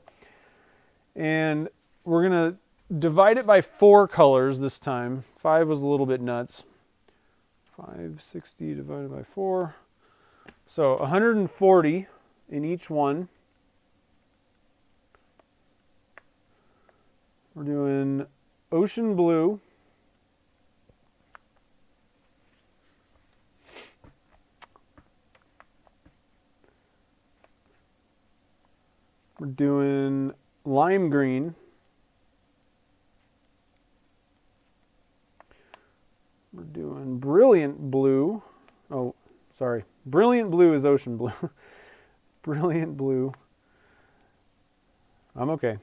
And we're going to divide it by 4 colors this time. 5 was a little bit nuts. 560 divided by 4. So 140 in each one. We're doing ocean blue. We're doing lime green. We're doing brilliant blue. Oh, sorry. Brilliant blue is ocean blue. Brilliant blue. I'm okay.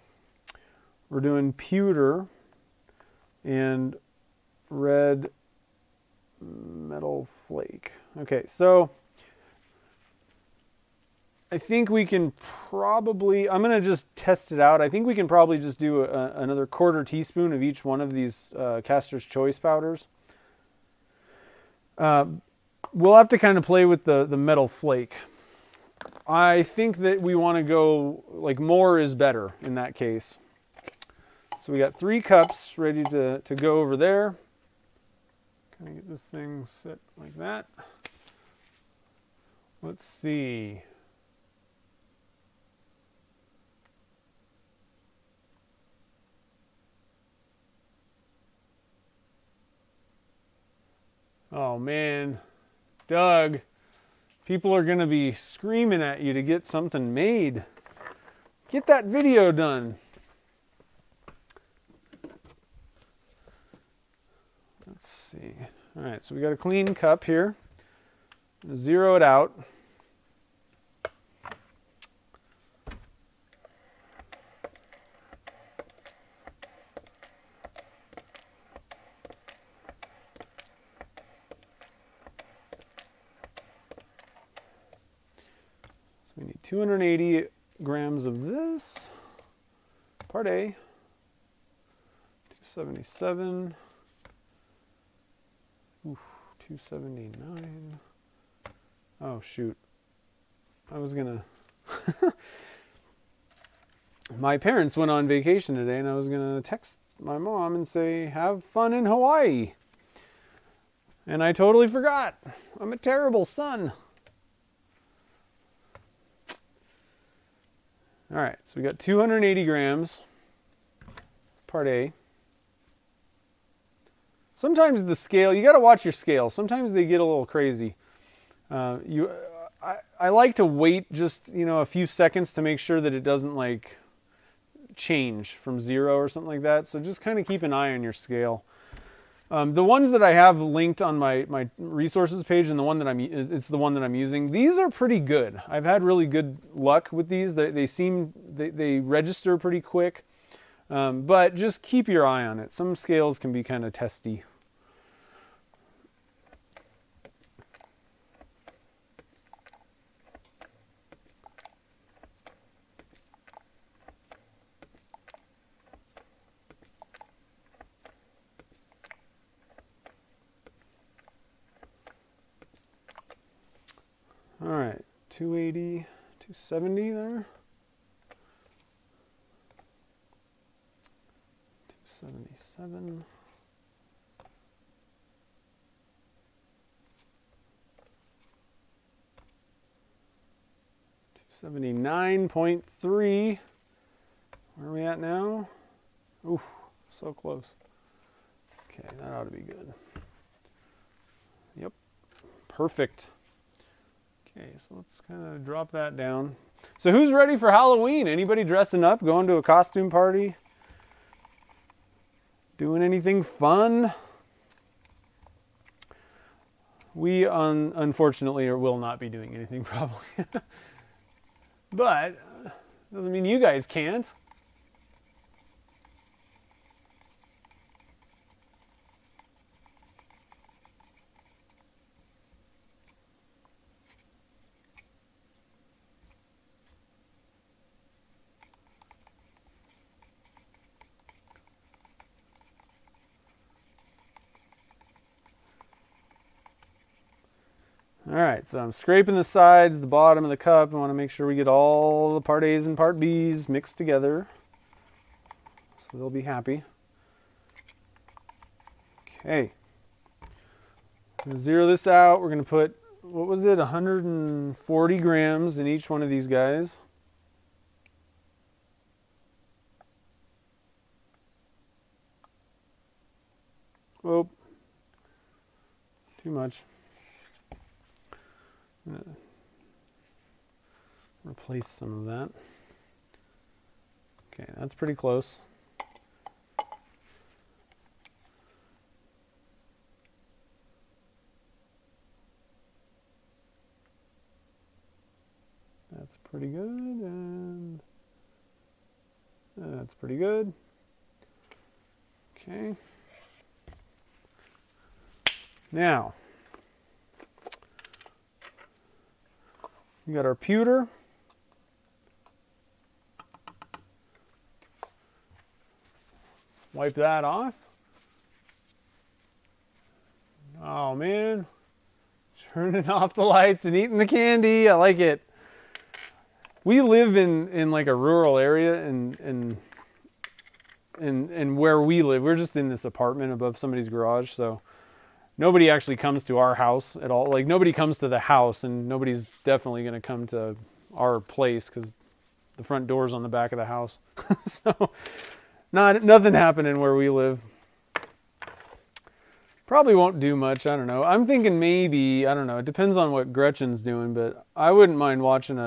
We're doing pewter and red metal flake. Okay, so I think we can probably, I'm going to just test it out. I think we can probably just do another 1/4 teaspoon of each one of these Caster's Choice powders. We'll have to kind of play with the metal flake. I think that we want to go, like, more is better in that case. So we got 3 cups ready to go over there. Kind of get this thing set like that. Let's see. Oh man, Doug, people are going to be screaming at you to get something made. Get that video done. Let's see. All right, so we got a clean cup here. Zero it out. We need 280 grams of this. Part A. 277. Oof, 279. Oh, shoot. I was gonna... My parents went on vacation today, and I was gonna text my mom and say, have fun in Hawaii. And I totally forgot. I'm a terrible son. All right, so we got 280 grams, part A. Sometimes the scale, you got to watch your scale. Sometimes they get a little crazy. I like to wait just, a few seconds to make sure that it doesn't like change from 0 or something like that. So just kind of keep an eye on your scale. The ones that I have linked on my resources page, and it's the one that I'm using. These are pretty good. I've had really good luck with these. They register pretty quick, but just keep your eye on it. Some scales can be kind of testy. All right, 280, 270 there. 277. 279.3. Where are we at now? Ooh, so close. Okay, that ought to be good. Yep, perfect. Okay, so let's kind of drop that down. So who's ready for Halloween? Anybody dressing up, going to a costume party? Doing anything fun? We unfortunately will not be doing anything probably. But doesn't mean you guys can't. All right, so I'm scraping the sides, the bottom of the cup. I want to make sure we get all the part A's and part B's mixed together. So they'll be happy. Okay. I'm going to zero this out. We're going to put, what was it, 140 grams in each one of these guys. Oh, too much. I'm going to replace some of that. Okay, that's pretty close. That's pretty good, and that's pretty good. Okay. Now, we got our pewter. Wipe that off. Oh man, turning off the lights and eating the candy. I like it. We live in like a rural area, and where we live, we're just in this apartment above somebody's garage, so nobody actually comes to our house at all. Like, nobody comes to the house, and nobody's definitely going to come to our place because the front door's on the back of the house. So nothing happening where we live. Probably won't do much. I don't know. I'm thinking maybe, I don't know. It depends on what Gretchen's doing, but I wouldn't mind watching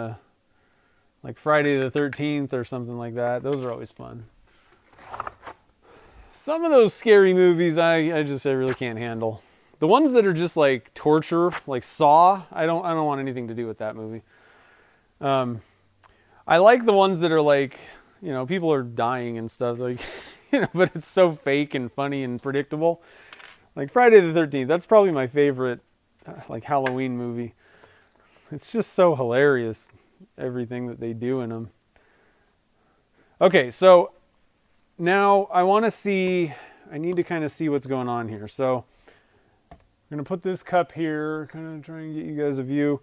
like Friday the 13th or something like that. Those are always fun. Some of those scary movies I really can't handle. The ones that are just like torture, like Saw, I don't want anything to do with that movie. I like the ones that are like, you know, people are dying and stuff, like, you know, but it's so fake and funny and predictable. Like Friday the 13th, that's probably my favorite, like, Halloween movie. It's just so hilarious, everything that they do in them. Okay, so now I need to kind of see what's going on here. So I'm going to put this cup here, kind of try and get you guys a view.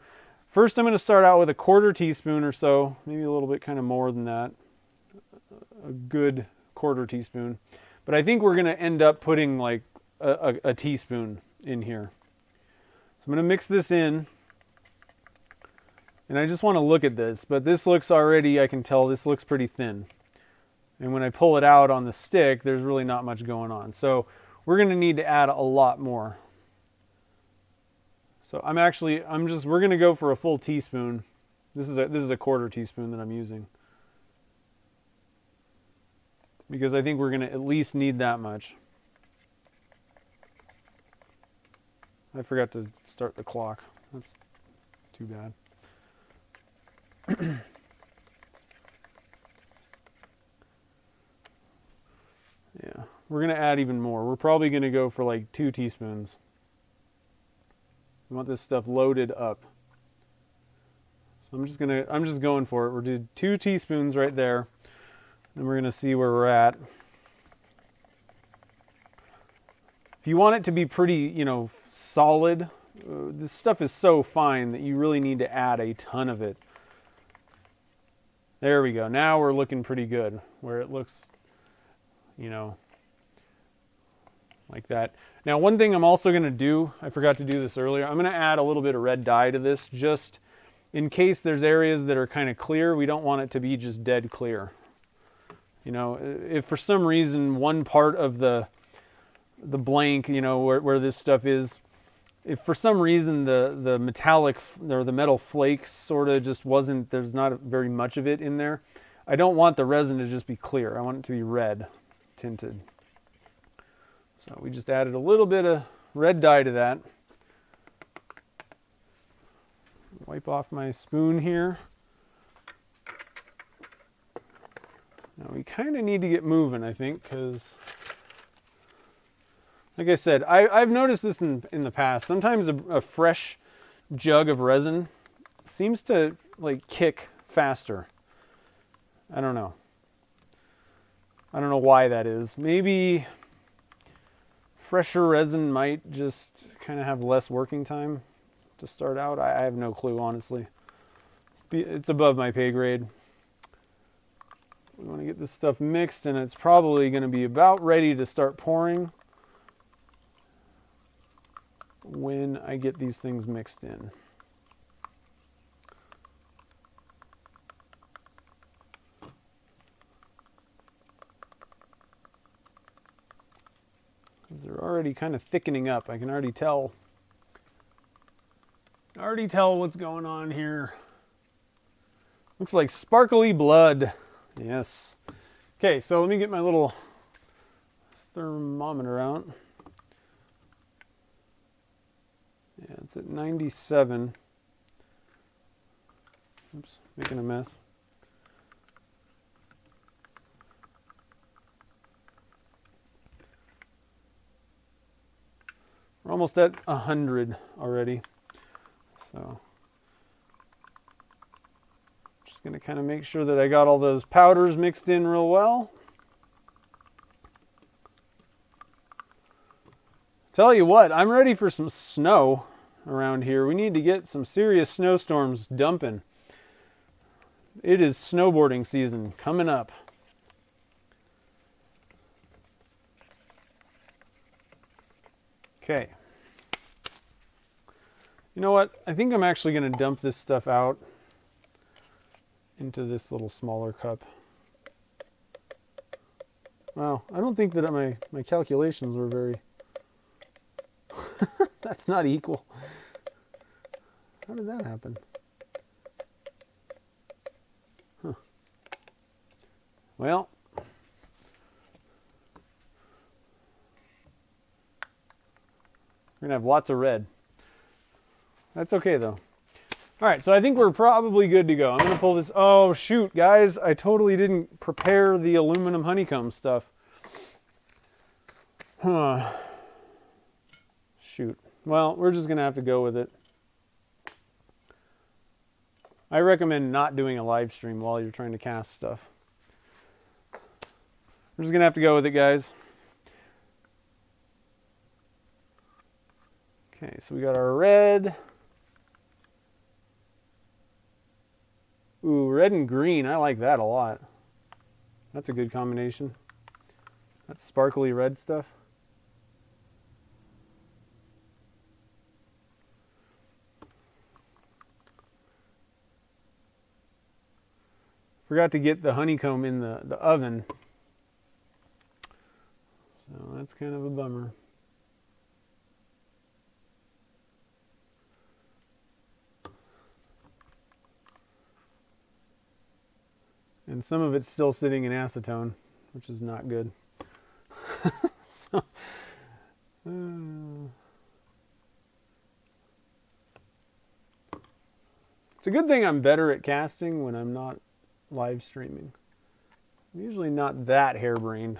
First, I'm going to start out with a 1/4 teaspoon or so, maybe a little bit kind of more than that. A good 1/4 teaspoon. But I think we're going to end up putting like a teaspoon in here. So I'm going to mix this in. And I just want to look at this. But this looks already, I can tell this looks pretty thin. And when I pull it out on the stick, there's really not much going on. So we're going to need to add a lot more. So we're going to go for a full teaspoon. This is a 1/4 teaspoon that I'm using. Because I think we're going to at least need that much. I forgot to start the clock. That's too bad. Yeah, we're going to add even more. We're probably going to go for like 2 teaspoons. We want this stuff loaded up. So I'm just going for it. We're doing 2 teaspoons right there. And we're going to see where we're at. If you want it to be pretty, you know, solid, this stuff is so fine that you really need to add a ton of it. There we go. Now we're looking pretty good, where it looks, you know, like that. Now, one thing I'm also going to do, I forgot to do this earlier, I'm going to add a little bit of red dye to this, just in case there's areas that are kind of clear. We don't want it to be just dead clear. You know, if for some reason one part of the blank, you know, where this stuff is, if for some reason the metallic or the metal flakes sort of just wasn't, there's not very much of it in there, I don't want the resin to just be clear. I want it to be red tinted. So we just added a little bit of red dye to that. Wipe off my spoon here. Now we kind of need to get moving, I think, because, like I said, I've noticed this in the past. Sometimes a fresh jug of resin seems to like kick faster. I don't know. I don't know why that is. Maybe fresher resin might just kind of have less working time to start out. I have no clue, honestly. It's above my pay grade. We want to get this stuff mixed, and it's probably going to be about ready to start pouring when I get these things mixed in. They're already kind of thickening up. I can already tell. What's going on here. Looks like sparkly blood. Yes. Okay, so let me get my little thermometer out. Yeah, it's at 97. Oops, making a mess. We're almost at 100 already. So just going to kind of make sure that I got all those powders mixed in real well. Tell you what, I'm ready for some snow around here. We need to get some serious snowstorms dumping. It is snowboarding season coming up. Okay. You know what? I think I'm actually going to dump this stuff out into this little smaller cup. Wow, I don't think that my calculations were very... That's not equal. How did that happen? Huh. Well, we're going to have lots of red. That's okay, though. All right, so I think we're probably good to go. I'm going to pull this. Oh, shoot, guys. I totally didn't prepare the aluminum honeycomb stuff. Huh. Shoot. Well, we're just going to have to go with it. I recommend not doing a live stream while you're trying to cast stuff. We're just going to have to go with it, guys. Okay, so we got our red. Ooh, red and green. I like that a lot. That's a good combination. That's sparkly red stuff. Forgot to get the honeycomb in the oven. So that's kind of a bummer. And some of it's still sitting in acetone, which is not good. So, it's a good thing I'm better at casting when I'm not live streaming. I'm usually not that harebrained.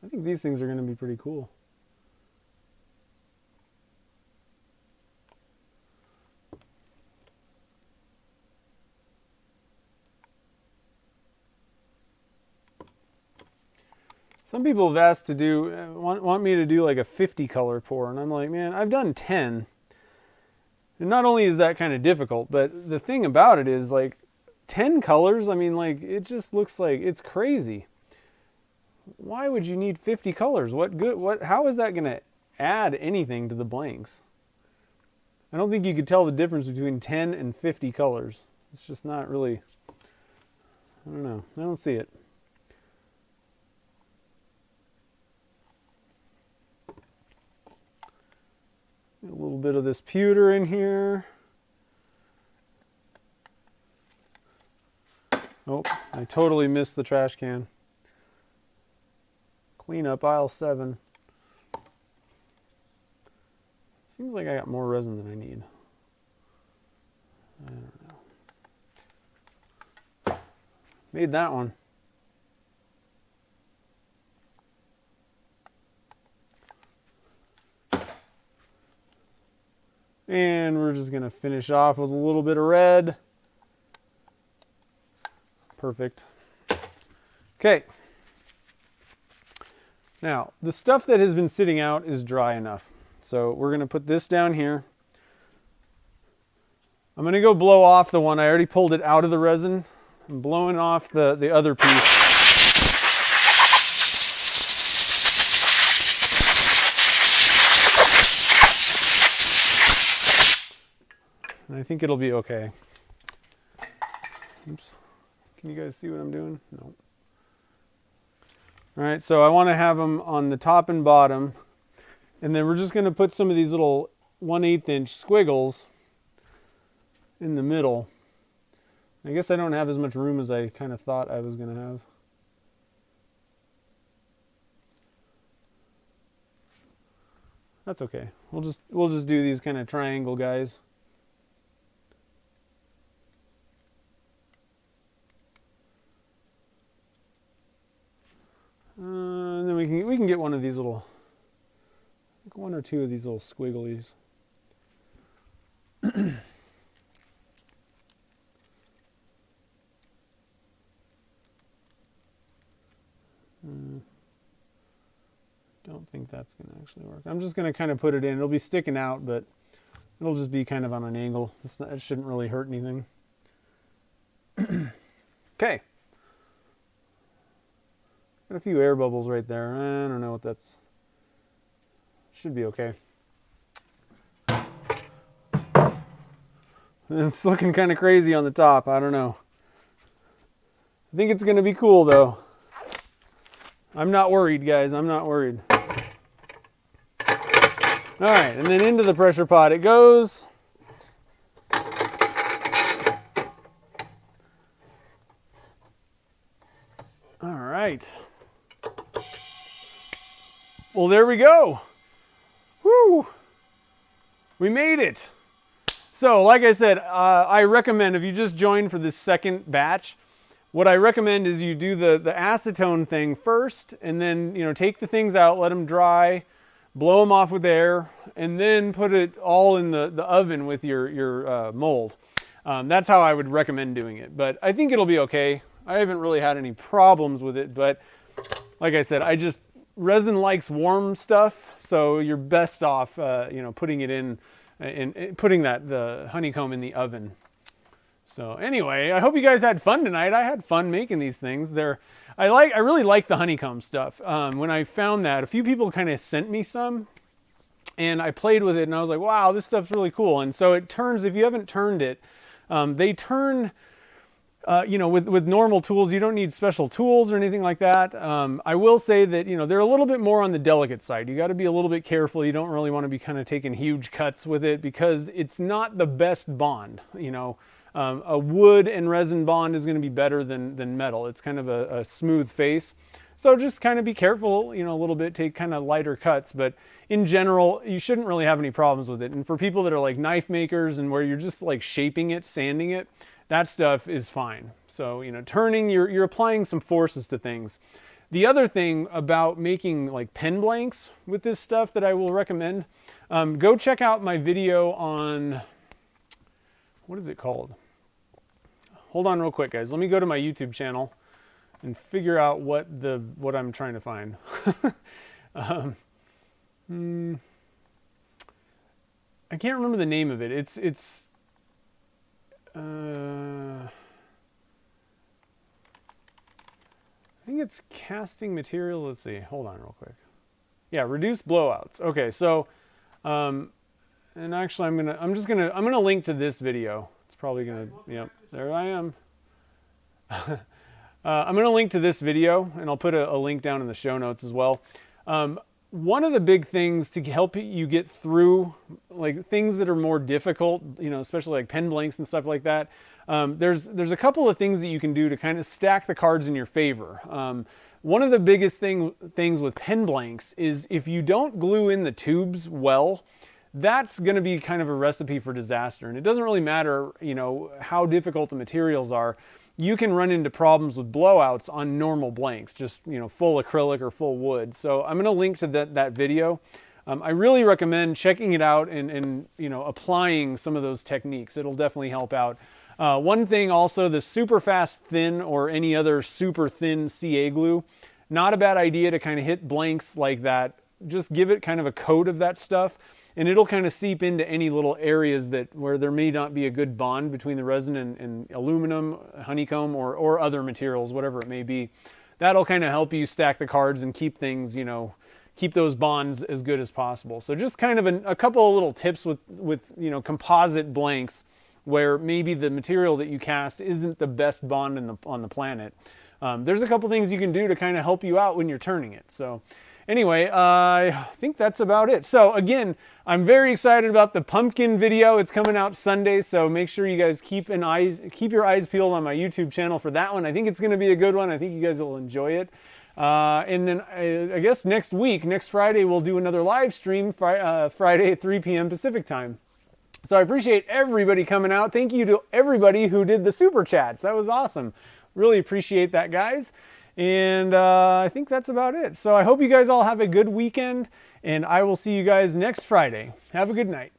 I think these things are going to be pretty cool. Some people have asked to do, want me to do like a 50 color pour, and I'm like, man, I've done 10. And not only is that kind of difficult, but the thing about it is like 10 colors, I mean, like it just looks like it's crazy. Why would you need 50 colors? How is that going to add anything to the blanks? I don't think you could tell the difference between 10 and 50 colors. It's just not really, I don't know. I don't see it. A little bit of this pewter in here. Oh, I totally missed the trash can. Clean up aisle 7. Seems like I got more resin than I need. I don't know. Made that one. And we're just going to finish off with a little bit of red. Perfect. Okay. Now, the stuff that has been sitting out is dry enough. So we're going to put this down here. I'm going to go blow off the one. I already pulled it out of the resin. I'm blowing off the other piece. And I think it'll be okay. Oops. Can you guys see what I'm doing? No. All right, so I want to have them on the top and bottom. And then we're just going to put some of these little 1/8 inch squiggles in the middle. I guess I don't have as much room as I kind of thought I was going to have. That's okay. We'll just do these kind of triangle guys. we can get one of these little, one or two of these little squigglies. Don't think that's going to actually work. I'm just going to kind of put it in. It'll be sticking out, but it'll just be kind of on an angle. It shouldn't really hurt anything. Okay. Got a few air bubbles right there. I don't know what that's. Should be okay. It's looking kind of crazy on the top. I don't know. I think it's going to be cool though. I'm not worried, guys. I'm not worried. All right, and then into the pressure pot it goes. All right. Well, there we go. Woo! We made it. So, like I said, I recommend if you just joined for this second batch, what I recommend is you do the acetone thing first, and then take the things out, let them dry, blow them off with air, and then put it all in the oven with your mold. That's how I would recommend doing it. But I think it'll be okay. I haven't really had any problems with it, but like I said, resin likes warm stuff, so you're best off putting it in putting the honeycomb in the oven. So anyway, I hope you guys had fun tonight. I had fun making these things. I really like the honeycomb stuff. When I found that, a few people kind of sent me some, and I played with it, and I was like, wow, this stuff's really cool. And so it turns, if you haven't turned it, they turn, with normal tools. You don't need special tools or anything like that. I will say that, they're a little bit more on the delicate side. You got to be a little bit careful. You don't really want to be kind of taking huge cuts with it because it's not the best bond, A wood and resin bond is going to be better than metal. It's kind of a smooth face. So just kind of be careful, a little bit, take kind of lighter cuts. But in general, you shouldn't really have any problems with it. And for people that are like knife makers and where you're just like shaping it, sanding it, that stuff is fine. So, turning, you're applying some forces to things. The other thing about making like pen blanks with this stuff that I will recommend, go check out my video on, what is it called? Hold on real quick, guys. Let me go to my YouTube channel and figure out what I'm trying to find. I can't remember the name of it. I think it's casting material. Let's see. Hold on real quick. Yeah, reduce blowouts. Okay, so and actually I'm gonna link to this video. It's probably gonna, yep, there I am. I'm gonna link to this video, and I'll put a link down in the show notes as well. One of the big things to help you get through like things that are more difficult, especially like pen blanks and stuff like that, there's a couple of things that you can do to kind of stack the cards in your favor. One of the biggest things with pen blanks is if you don't glue in the tubes well, that's going to be kind of a recipe for disaster. And it doesn't really matter, how difficult the materials are. You can run into problems with blowouts on normal blanks, just, full acrylic or full wood. So I'm going to link to that video. I really recommend checking it out and applying some of those techniques. It'll definitely help out. One thing also, the super fast thin or any other super thin CA glue, not a bad idea to kind of hit blanks like that. Just give it kind of a coat of that stuff, and it'll kind of seep into any little areas where there may not be a good bond between the resin and aluminum, honeycomb, or other materials, whatever it may be. That'll kind of help you stack the cards and keep things, keep those bonds as good as possible. So just kind of a couple of little tips with composite blanks where maybe the material that you cast isn't the best bond on the planet. There's a couple things you can do to kind of help you out when you're turning it. So anyway, I think that's about it. So again, I'm very excited about the pumpkin video. It's coming out Sunday, so make sure you guys keep your eyes peeled on my YouTube channel for that one. I think it's going to be a good one. I think you guys will enjoy it. And then I guess next Friday, we'll do another live stream, Friday at 3 p.m. Pacific time. So I appreciate everybody coming out. Thank you to everybody who did the super chats. That was awesome. Really appreciate that, guys. And I think that's about it. So I hope you guys all have a good weekend, and I will see you guys next Friday. Have a good night.